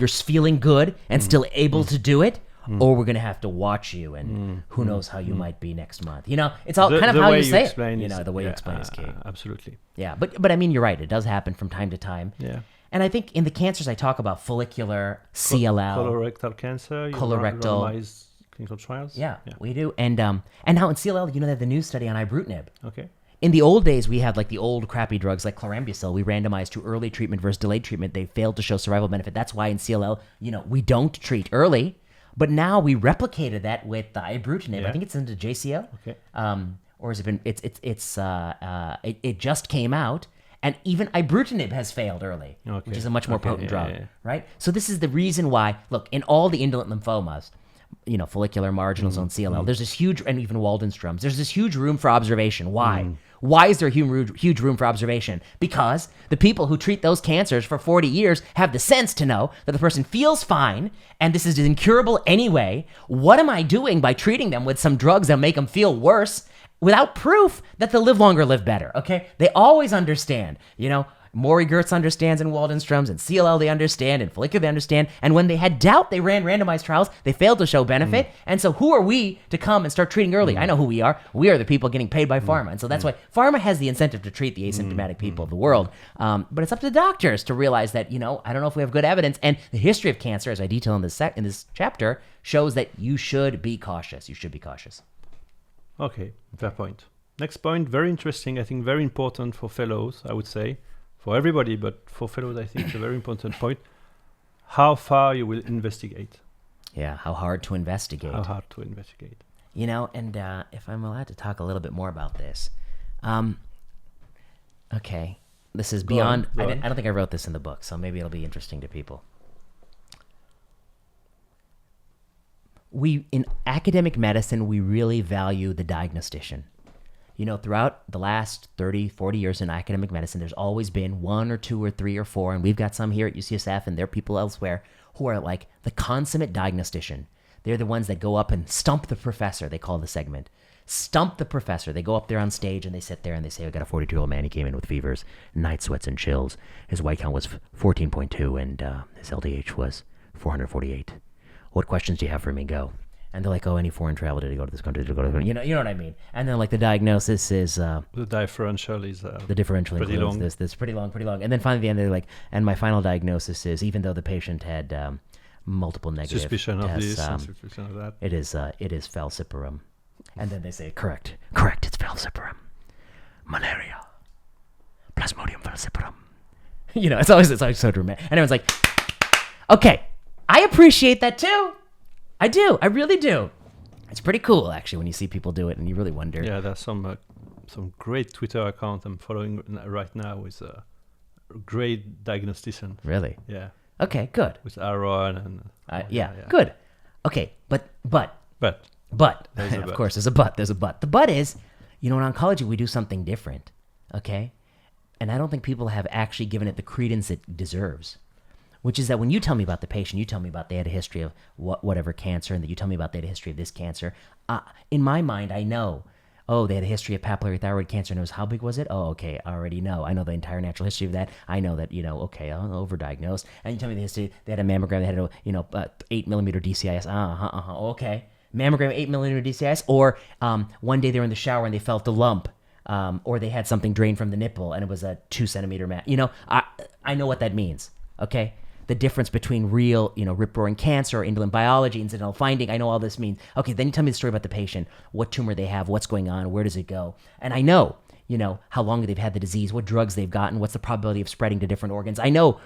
feeling good and still able to do it, or we're going to have to watch you, and who knows how you might be next month. It's all kind of how you say it. The way you explain is key. Absolutely. Yeah, but I mean, you're right. It does happen from time to time. Yeah. And I think in the cancers I talk about, follicular, CLL, colorectal cancer, colorectal randomized clinical trials. Yeah, we do. And now in CLL, they have the new study on ibrutinib. Okay. In the old days, we had like the old crappy drugs like chlorambucil. We randomized to early treatment versus delayed treatment. They failed to show survival benefit. That's why in CLL, we don't treat early. But now we replicated that with the ibrutinib. I think it's into JCO. Okay. Or has it been? It just came out, and even ibrutinib has failed early, which is a much more potent drug, right? So this is the reason why. Look, in all the indolent lymphomas, follicular, marginal zone, CLL, there's this huge, and even Waldenstrom's, there's this huge room for observation. Why? Why is there huge room for observation? Because the people who treat those cancers for 40 years have the sense to know that the person feels fine and this is incurable anyway. What am I doing by treating them with some drugs that make them feel worse without proof that they'll live longer, live better? Okay? They always understand, Maury Gertz understands in Waldenstrom's, and CLL they understand, and follicular they understand. And when they had doubt, they ran randomized trials. They failed to show benefit. And so who are we to come and start treating early? I know who we are. We are the people getting paid by pharma. And so that's why pharma has the incentive to treat the asymptomatic people of the world. But it's up to the doctors to realize that, I don't know if we have good evidence. And the history of cancer, as I detail in this chapter, shows that you should be cautious. You should be cautious. Okay, fair point. Next point, very interesting. I think very important for fellows, I would say. For everybody, but for fellows, I think it's a very important point. How far you will investigate. Yeah, how hard to investigate. And if I'm allowed to talk a little bit more about this. Okay, this is beyond... I don't think I wrote this in the book, so maybe it'll be interesting to people. In academic medicine, we really value the diagnostician. Throughout the last 30, 40 years in academic medicine, there's always been 1 or 2 or 3 or 4, and we've got some here at UCSF, and there are people elsewhere who are like the consummate diagnostician. They're the ones that go up and stump the professor, they call the segment. Stump the professor. They go up there on stage, and they sit there, and they say, I got a 42-year-old man. He came in with fevers, night sweats, and chills. His white count was 14.2, and his LDH was 448. What questions do you have for me? Go. And they're like, any foreign travel? Did he go to this country? Did he go to you know what I mean? And then like the diagnosis is the differential is the differential pretty includes long. This pretty long. And then finally at the end they're like, and my final diagnosis is, even though the patient had multiple negative suspicion tests, of this, suspicion of that, it is falciparum. And then they say, correct, it's falciparum, malaria, Plasmodium falciparum. It's always so dramatic. And everyone's like, okay. I appreciate that too. I do. I really do. It's pretty cool, actually, when you see people do it and you really wonder. Yeah, there's some great Twitter account I'm following right now with a great diagnostician. Really? Yeah. Okay, good. With Aaron and... yeah, good. Okay, but There's a of but. course, there's a but. There's a but. The but is, in oncology, we do something different, okay? And I don't think people have actually given it the credence it deserves, which is that when you tell me about the patient, you tell me about they had a history of whatever cancer, and that you tell me about they had a history of this cancer. In my mind, I know, they had a history of papillary thyroid cancer, and it was, how big was it? Oh, okay, I already know. I know the entire natural history of that. I know that, okay, I'm overdiagnosed. And you tell me the history, they had a mammogram, they had a, 8 millimeter DCIS. Okay. Mammogram, 8 millimeter DCIS, or one day they were in the shower and they felt a lump, or they had something drained from the nipple and it was a 2 centimeter mass. I know what that means, okay? The difference between real, rip-roaring cancer or indolent biology, incidental finding, I know all this means. Okay, then you tell me the story about the patient, what tumor they have, what's going on, where does it go? And I know, how long they've had the disease, what drugs they've gotten, what's the probability of spreading to different organs. I know,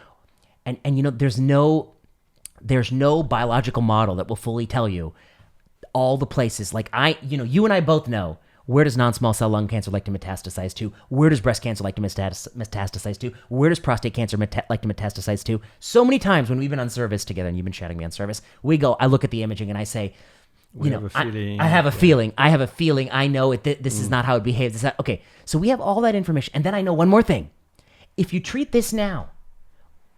and there's no biological model that will fully tell you all the places. Like you and I both know, where does non-small cell lung cancer like to metastasize to? Where does breast cancer like to metastasize to? Where does prostate cancer like to metastasize to? So many times when we've been on service together and you've been chatting me on service, I look at the imaging and I say, I have a feeling. I have a feeling. I know it. This is not how it behaves. Okay, so we have all that information. And then I know one more thing. If you treat this now,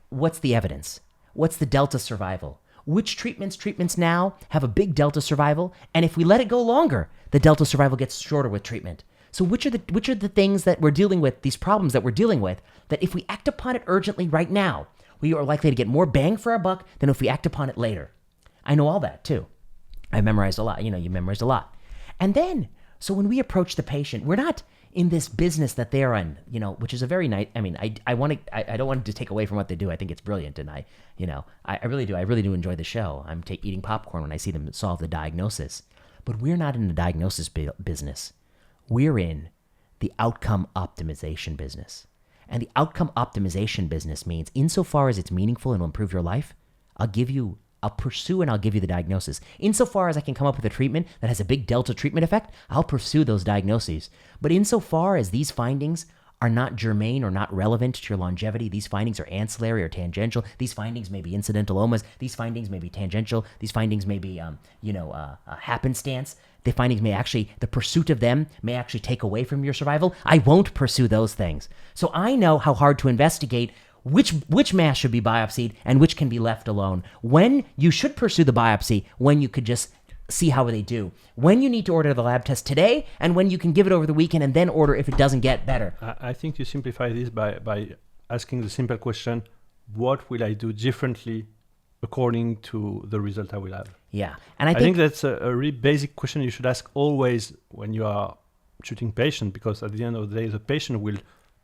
what's the evidence? What's the delta survival? Which treatments now have a big delta survival? And if we let it go longer, the delta survival gets shorter with treatment. So which are the things that we're dealing with, these problems that we're dealing with, that if we act upon it urgently right now, we are likely to get more bang for our buck than if we act upon it later? I know all that too. I memerized a lot. You memorized a lot. And then, so when we approach the patient, we're not in this business that they're in, which is a very nice, I don't want to take away from what they do. I think it's brilliant. And I really do. I really do enjoy the show. I'm eating popcorn when I see them solve the diagnosis. But we're not in the diagnosis business. We're in the outcome optimization business. And the outcome optimization business means, insofar as it's meaningful and will improve your life, I'll pursue and I'll give you the diagnosis. Insofar as I can come up with a treatment that has a big delta treatment effect, I'll pursue those diagnoses. But insofar as these findings are not germane or not relevant to your longevity, these findings are ancillary or tangential, these findings may be incidentalomas, these findings may be tangential, these findings may be, happenstance, the findings may actually, the pursuit of them may actually take away from your survival, I won't pursue those things. So I know how hard to investigate which mass should be biopsied and which can be left alone. When you should pursue the biopsy, when you could just see how they do. When you need to order the lab test today, and when you can give it over the weekend and then order if it doesn't get better. I think you simplify this by asking the simple question, what will I do differently according to the result I will have? Yeah. And I think that's a really basic question you should ask always when you are treating patient, because at the end of the day, the patient will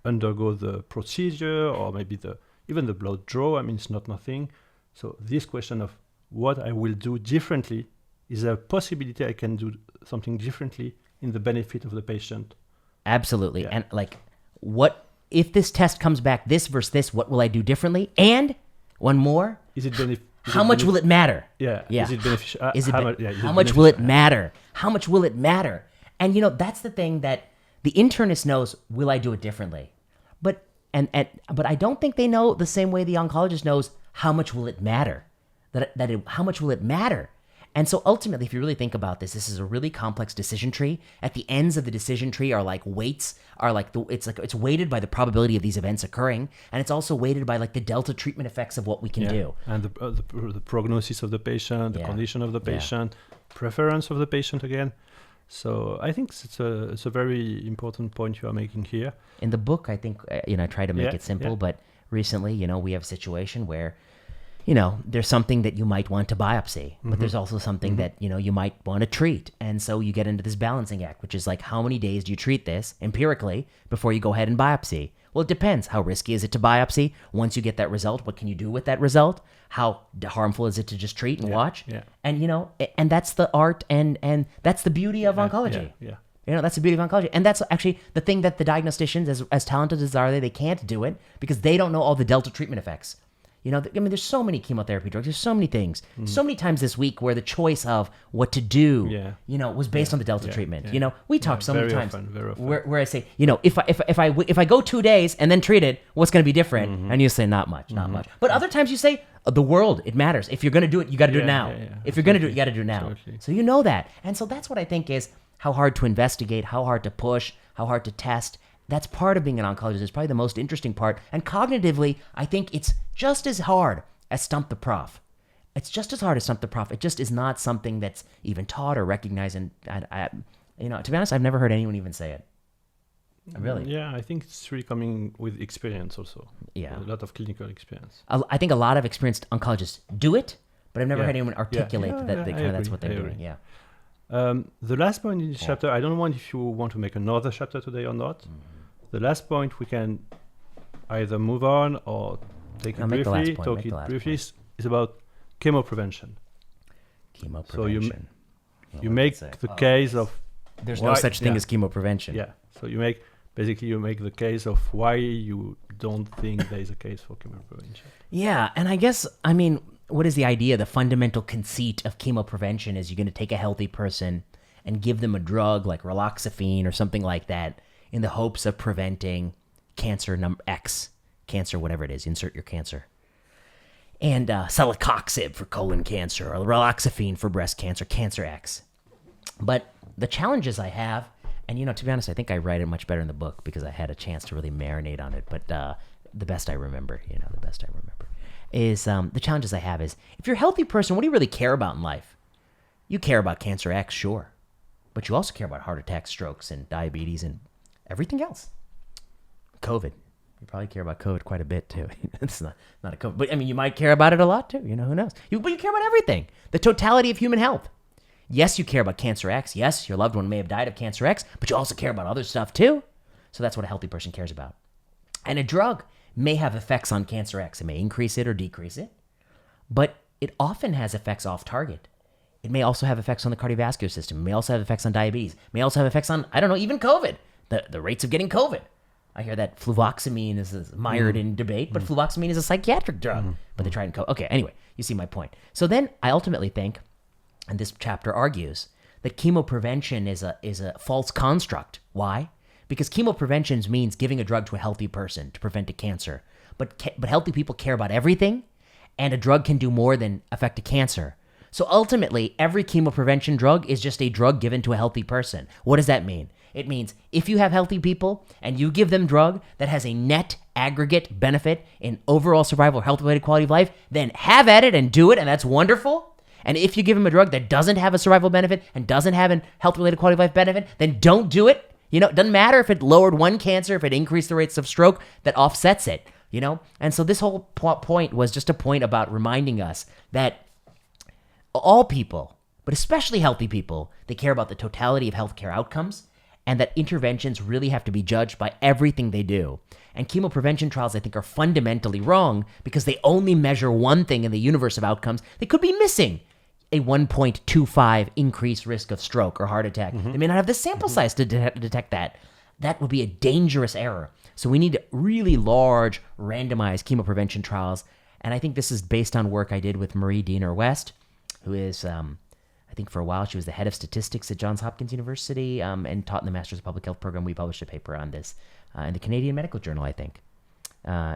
undergo the procedure or maybe even the blood draw. It's not nothing. So this question of what I will do differently, is there a possibility I can do something differently in the benefit of the patient? Absolutely. Yeah. And what if this test comes back this versus this, what will I do differently? And one more, how much will it matter? Yeah. Is it beneficial? How much will it matter? How much will it matter? And that's the thing that the internist knows, will I do it differently? But I don't think they know the same way the oncologist knows, how much will it matter? How much will it matter? And so ultimately, if you really think about this is a really complex decision tree. At the ends of the decision tree are weights, it's weighted by the probability of these events occurring, and it's also weighted by the delta treatment effects of what we can do. And the prognosis of the patient, the condition of the patient, preference of the patient again. So I think it's a very important point you are making here. In the book, I think I try to make it simple, but recently, we have a situation where there's something that you might want to biopsy, but there's also something that, you might want to treat. And so you get into this balancing act, which is how many days do you treat this empirically before you go ahead and biopsy? Well, it depends. How risky is it to biopsy? Once you get that result, what can you do with that result? How harmful is it to just treat and watch? Yeah. And, and that's the art and that's the beauty of oncology. Yeah. That's the beauty of oncology. And that's actually the thing that the diagnosticians, as talented as they can't do it because they don't know all the delta treatment effects. You know, I mean, there's so many chemotherapy drugs. There's so many things. So many times this week where the choice of what to do, you know, was based on the Delta treatment. Yeah. You know, we talk so many times very often. where I say, you know, if I go 2 days and then treat it, what's going to be different? And you say, not much. But other times you say, the world, it matters. If you're going to do it, you got to do it now. If you're going to do it, you got to do it now. Absolutely. So you know that. And so that's what I think is how hard to investigate, how hard to push, how hard to test. That's part of being an oncologist. It's probably the most interesting part. And cognitively, I think it's just as hard as Stump the Prof. It's just as hard as Stump the Prof. It just is not something that's even taught or recognized. And I you know, to be honest, I've never heard anyone even say it. Really? Yeah, I think it's really coming with experience also. Yeah. A lot of clinical experience. I think a lot of experienced oncologists do it, but I've never heard anyone articulate that I that's agree, what they're I doing. agree. Yeah. The last point in this chapter, I don't know if you want to make another chapter today or not. The last point, we can either move on or take it Make the last briefly, point, talk make it the last briefly, is about chemo prevention. Chemo So you prevention. you make the case of There's why- no such thing as chemo prevention. Yeah. So you make the case of why you don't think there is a case for chemo prevention. Yeah, and I guess, I mean, what is the idea? The fundamental conceit of chemo prevention is you're going to take a healthy person and give them a drug like raloxifene or something like that in the hopes of preventing cancer number X, cancer, whatever it is, insert your cancer. And celecoxib for colon cancer or raloxifene for breast cancer, cancer X. But the challenges I have, and you know, to be honest, I think I write it much better in the book because I had a chance to really marinate on it. But the best I remember, is the challenges I have is if you're a healthy person, what do you really care about in life? You care about cancer X, sure, but you also care about heart attacks, strokes, and diabetes, and everything else. COVID. You probably care about COVID quite a bit too. It's not a COVID, but I mean, you might care about it a lot too. You know, who knows? But you care about everything. The totality of human health. Yes, you care about cancer X. Yes, your loved one may have died of cancer X, but you also care about other stuff too. So that's what a healthy person cares about. And a drug may have effects on cancer X. It may increase it or decrease it, but it often has effects off target. It may also have effects on the cardiovascular system. It may also have effects on diabetes. It may also have effects on, I don't know, even COVID. The rates of getting COVID. I hear that fluvoxamine is mired in debate, but fluvoxamine is a psychiatric drug. But they tried in COVID. Okay, anyway, you see my point. So then I ultimately think, and this chapter argues, that chemo prevention is a false construct. Why? Because chemo prevention means giving a drug to a healthy person to prevent a cancer. But healthy people care about everything, and a drug can do more than affect a cancer. So ultimately, every chemo prevention drug is just a drug given to a healthy person. What does that mean? It means if you have healthy people and you give them drug that has a net aggregate benefit in overall survival or health-related quality of life, then have at it and do it, and that's wonderful. And if you give them a drug that doesn't have a survival benefit and doesn't have a health-related quality of life benefit, then don't do it. You know, it doesn't matter if it lowered one cancer, if it increased the rates of stroke, that offsets it, you know? And so this whole point was just a point about reminding us that all people, but especially healthy people, they care about the totality of healthcare outcomes, and that interventions really have to be judged by everything they do. And chemo prevention trials, I think, are fundamentally wrong because they only measure one thing in the universe of outcomes. They could be missing a 1.25 increased risk of stroke or heart attack. They may not have the sample size to detect that. That would be a dangerous error. So we need really large randomized chemo prevention trials. And I think this is based on work I did with Marie Diener West, who is, I think for a while she was the head of statistics at Johns Hopkins University and taught in the Masters of Public Health program. We published a paper on this in the Canadian Medical Journal, I think.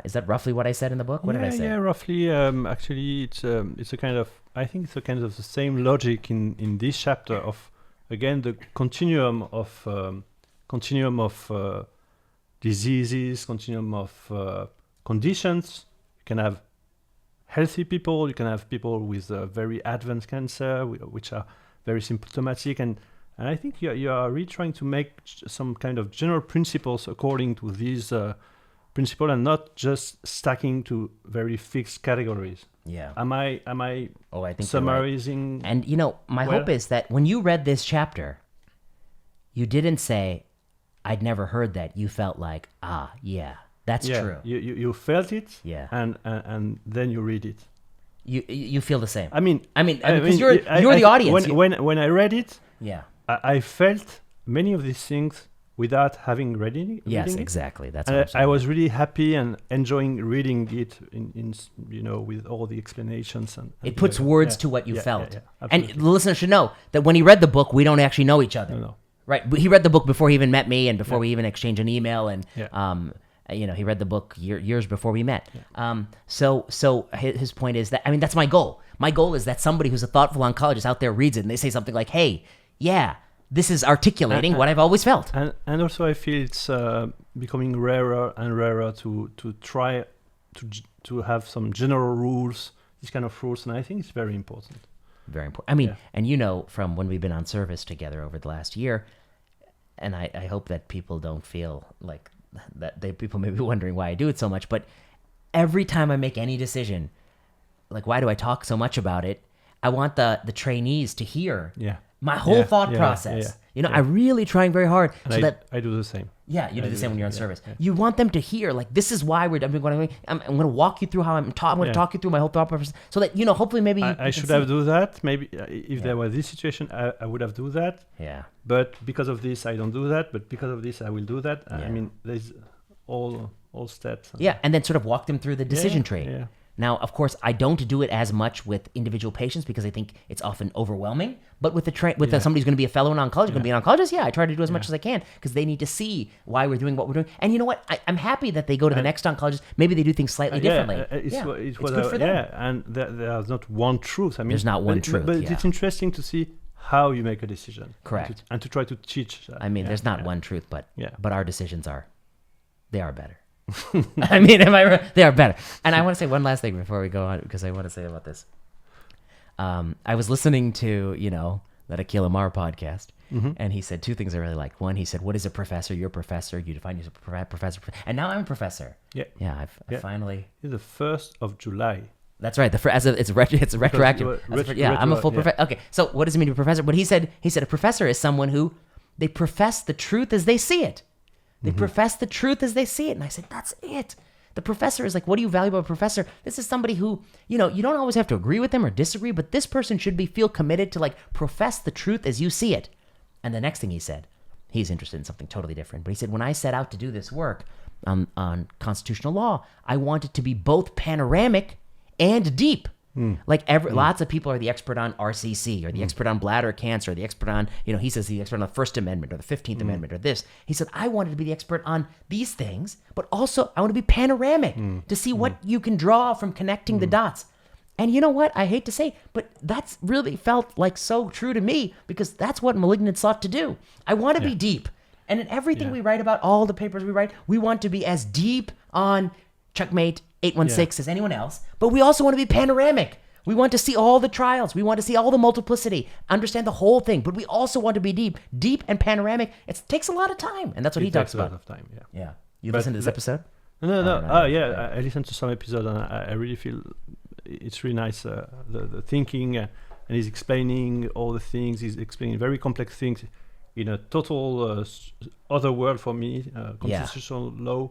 Is that roughly what I said in the book? What did I say? Yeah, roughly. Actually, it's a kind of, I think it's a kind of the same logic in this chapter of, again, the continuum of diseases, continuum of conditions. You can have healthy people, you can have people with very advanced cancer, which are very symptomatic, and I think you are really trying to make some kind of general principles according to these principles, and not just stacking to very fixed categories. Yeah. Am I I think summarizing? Right. And you know, my hope is that when you read this chapter, you didn't say, "I'd never heard that." You felt like, yeah. That's true. You felt it, yeah, and then you read it. You feel the same. I mean, because you're the audience. When I read it, yeah, I felt many of these things without having reading Yes, reading it. exactly. That's And what I'm saying. I was really happy and enjoying reading it with all the explanations and It puts words to what you felt. Yeah, And absolutely. the listener should know that when he read the book, we don't actually know each other. No. Right. But he read the book before he even met me and before we even exchanged an email. And, Yeah. he read the book years before we met. So his point is that, I mean, that's my goal. My goal is that somebody who's a thoughtful oncologist out there reads it and they say something like, hey, yeah, this is articulating what I've always felt. And also I feel it's becoming rarer and rarer to try to have some general rules, these kind of rules, and I think it's very important. Very important. I mean, and from when we've been on service together over the last year, and I hope that people don't feel like that people may be wondering why I do it so much, but every time I make any decision, like why do I talk so much about it? I want the trainees to hear my whole thought process. I'm really trying very hard and I do the same. Yeah, you do the same when you're on service. Yeah. You want them to hear, like, this is why I'm going to walk you through how I'm going to talk you through my whole thought process, so that hopefully maybe I should have do that. Maybe if there was this situation, I would have do that. Yeah. But because of this, I don't do that. But because of this, I will do that. I mean, there's all steps. And then sort of walk them through the decision tree. Yeah. Now, of course, I don't do it as much with individual patients because I think it's often overwhelming. But with somebody who's going to be a fellow in oncology, going to be an oncologist, I try to do as much as I can because they need to see why we're doing what we're doing. And you know what? I'm happy that they go to the next oncologist. Maybe they do things slightly differently. It's good for them. Yeah, and there's not one truth. I mean, there's not one truth. But it's interesting to see how you make a decision. Correct. And to try to teach that. I mean, there's not one truth, but our decisions are better. I mean, they are better. And I want to say one last thing before we go on, because I want to say about this. I was listening to, that Akhil Amar podcast, and he said two things I really like. One, he said, what is a professor? You're a professor. You define yourself as a professor. And now I'm a professor. Yeah. Yeah, I finally... It's the 1st of July. That's right. It's retroactive. I'm a full professor. Okay, so what does it mean to be a professor? What he said a professor is someone who, they profess the truth as they see it. They profess the truth as they see it. And I said, that's it. The professor is like, what do you value about a professor? This is somebody who, you don't always have to agree with them or disagree, but this person should feel committed to profess the truth as you see it. And the next thing he said, he's interested in something totally different. But he said, when I set out to do this work on constitutional law, I want it to be both panoramic and deep. Lots of people are the expert on RCC or the expert on bladder cancer, or the expert on, he says the expert on the First Amendment or the 15th Amendment or this. He said, I wanted to be the expert on these things, but also I want to be panoramic to see what you can draw from connecting the dots. And you know what? I hate to say, but that's really felt like so true to me because that's what Malignant sought to do. I want to be deep. And in everything we write about, all the papers we write, we want to be as deep on Checkmate 816 as anyone else, but we also want to be panoramic. We want to see all the trials. We want to see all the multiplicity, understand the whole thing, but we also want to be deep and panoramic. It takes a lot of time, and that's what he talks about. It takes a lot of time, Yeah. You listen to this episode? No. I listened to some episodes, and I really feel it's really nice, the thinking, and he's explaining all the things. He's explaining very complex things in a total other world for me, constitutional law.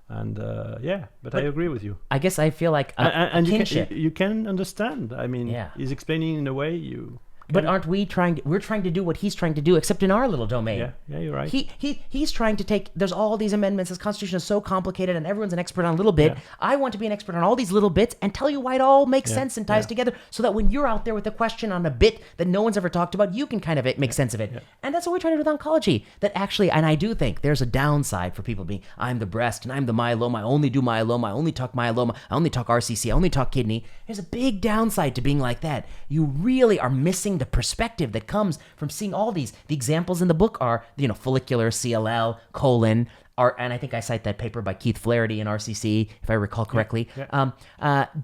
And but I agree with you. I guess I feel like a kinship. You can understand. I mean, he's explaining in a way you. But aren't we we're trying to do what he's trying to do, except in our little domain. Yeah, you're right. He's trying to take, there's all these amendments, this constitution is so complicated and everyone's an expert on a little bit. Yeah. I want to be an expert on all these little bits and tell you why it all makes sense and ties together, so that when you're out there with a question on a bit that no one's ever talked about, you can kind of make sense of it. Yeah. And that's what we're trying to do with oncology. That actually, and I do think there's a downside for people being, I'm the breast and I'm the myeloma, I only do myeloma, I only talk myeloma, I only talk RCC, I only talk kidney. There's a big downside to being like that. You really are missing the perspective that comes from seeing all these. The examples in the book are, follicular, CLL, colon, and I think I cite that paper by Keith Flaherty in RCC, if I recall correctly. Yeah.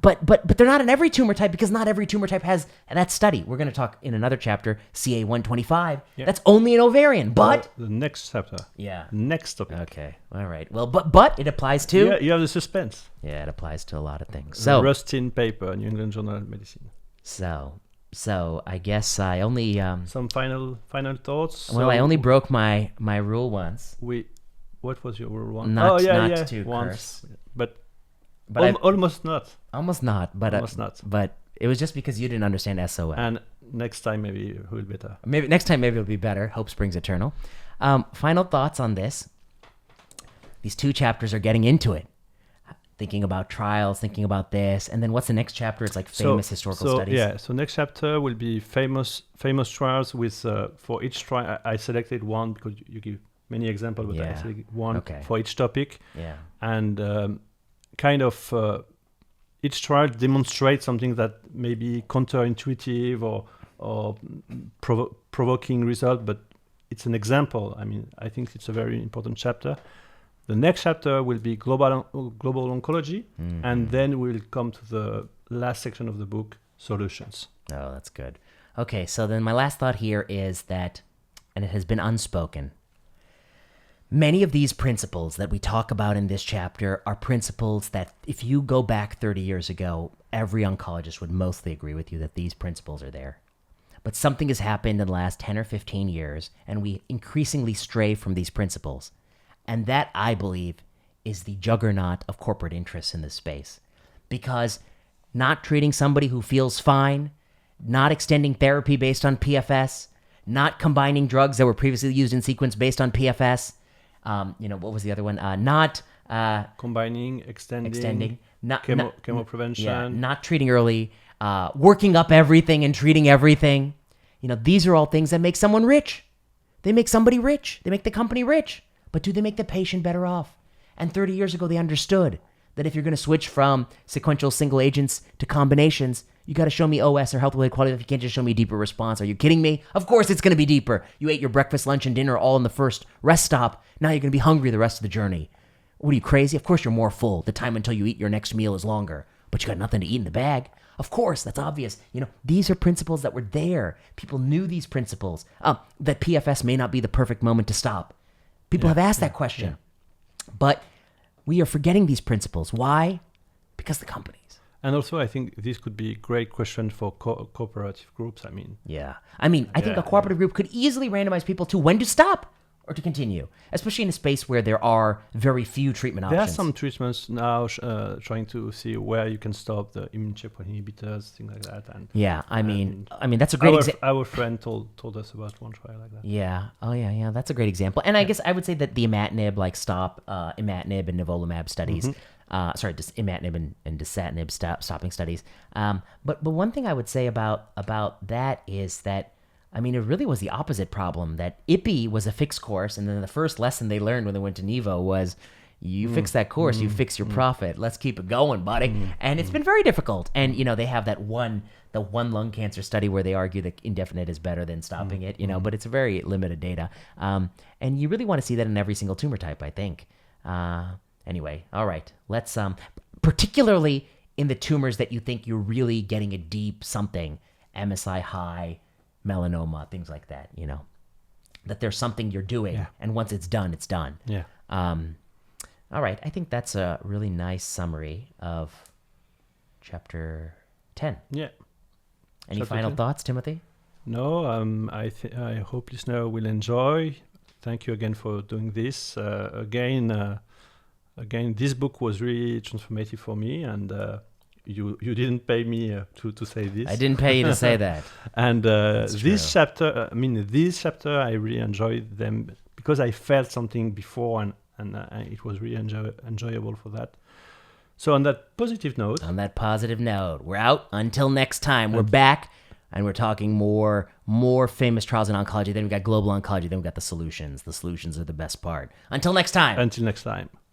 But they're not in every tumor type, because not every tumor type has that study. We're going to talk in another chapter, CA125. Yeah. That's only in ovarian, but... the next chapter. Yeah. Next topic. Okay. All right. Well, but it applies to... Yeah, you have the suspense. Yeah, it applies to a lot of things. So, Rustin paper, New England Journal of Medicine. So I guess I only some final thoughts. Well, I only broke my rule once. What was your rule once? Not to curse. But almost not. Almost not. But it was just because you didn't understand SOL. And next time maybe it will be better. Maybe next time it'll be better. Hope springs eternal. Final thoughts on this. These 2 chapters are getting into it. Thinking about trials, thinking about this, and then what's the next chapter? It's like famous historical studies. Yeah, so next chapter will be famous trials with for each trial. I selected one because you give many examples, but I selected one for each topic. Yeah, and kind of each trial demonstrates something that may be counterintuitive or provoking result, but it's an example. I mean, I think it's a very important chapter. The next chapter will be global oncology, and then we'll come to the last section of the book, solutions. Oh, that's good. Okay, so then my last thought here is that, and it has been unspoken, many of these principles that we talk about in this chapter are principles that if you go back 30 years ago, every oncologist would mostly agree with you that these principles are there. But something has happened in the last 10 or 15 years, and we increasingly stray from these principles. And that, I believe, is the juggernaut of corporate interests in this space. Because not treating somebody who feels fine, not extending therapy based on PFS, not combining drugs that were previously used in sequence based on PFS, what was the other one? Not combining, extending not, chemo prevention. Yeah, not treating early, working up everything and treating everything. These are all things that make someone rich. They make somebody rich. They make the company rich. But do they make the patient better off? And 30 years ago, they understood that if you're going to switch from sequential single agents to combinations, you got to show me OS or health-related quality. If you can't just show me deeper response, are you kidding me? Of course it's going to be deeper. You ate your breakfast, lunch, and dinner all in the first rest stop. Now you're going to be hungry the rest of the journey. What are you, crazy? Of course you're more full. The time until you eat your next meal is longer. But you got nothing to eat in the bag. Of course, that's obvious. These are principles that were there. People knew these principles. That PFS may not be the perfect moment to stop. People have asked that question. But we are forgetting these principles. Why? Because the companies. And also, I think this could be a great question for cooperative groups. I think a cooperative group could easily randomize people to when to stop or to continue, especially in a space where there are very few treatment options. There are some treatments now trying to see where you can stop the immune checkpoint inhibitors, things like that. And that's a great example. Our friend told us about one trial like that. Yeah. Oh, yeah. That's a great example. And I guess I would say that the imatinib, imatinib and nivolumab studies, just imatinib and dasatinib stopping studies. But one thing I would say about that is that, it really was the opposite problem, that IPI was a fixed course, and then the first lesson they learned when they went to Nivo was, you fix that course, you fix your profit. Let's keep it going, buddy. And it's been very difficult. And, they have the one lung cancer study where they argue that indefinite is better than stopping it, but it's very limited data. And you really want to see that in every single tumor type, I think. Anyway, all right. Let's, particularly in the tumors that you think you're really getting a deep something, MSI high, melanoma, things like that, that there's something you're doing, and once it's done, it's done. Yeah. All right. I think that's a really nice summary of chapter 10. Yeah. Any Chapter final 10. Thoughts, Timothy? No, I hope listener will enjoy. Thank you again for doing this. Again, this book was really transformative for me, and you didn't pay me to say this. I didn't pay you to say that. And this chapter, I really enjoyed them because I felt something before, and it was really enjoyable for that. So on that positive note, we're out. Until next time, we're back, and we're talking more famous trials in oncology. Then we got global oncology. Then we got the solutions. The solutions are the best part. Until next time.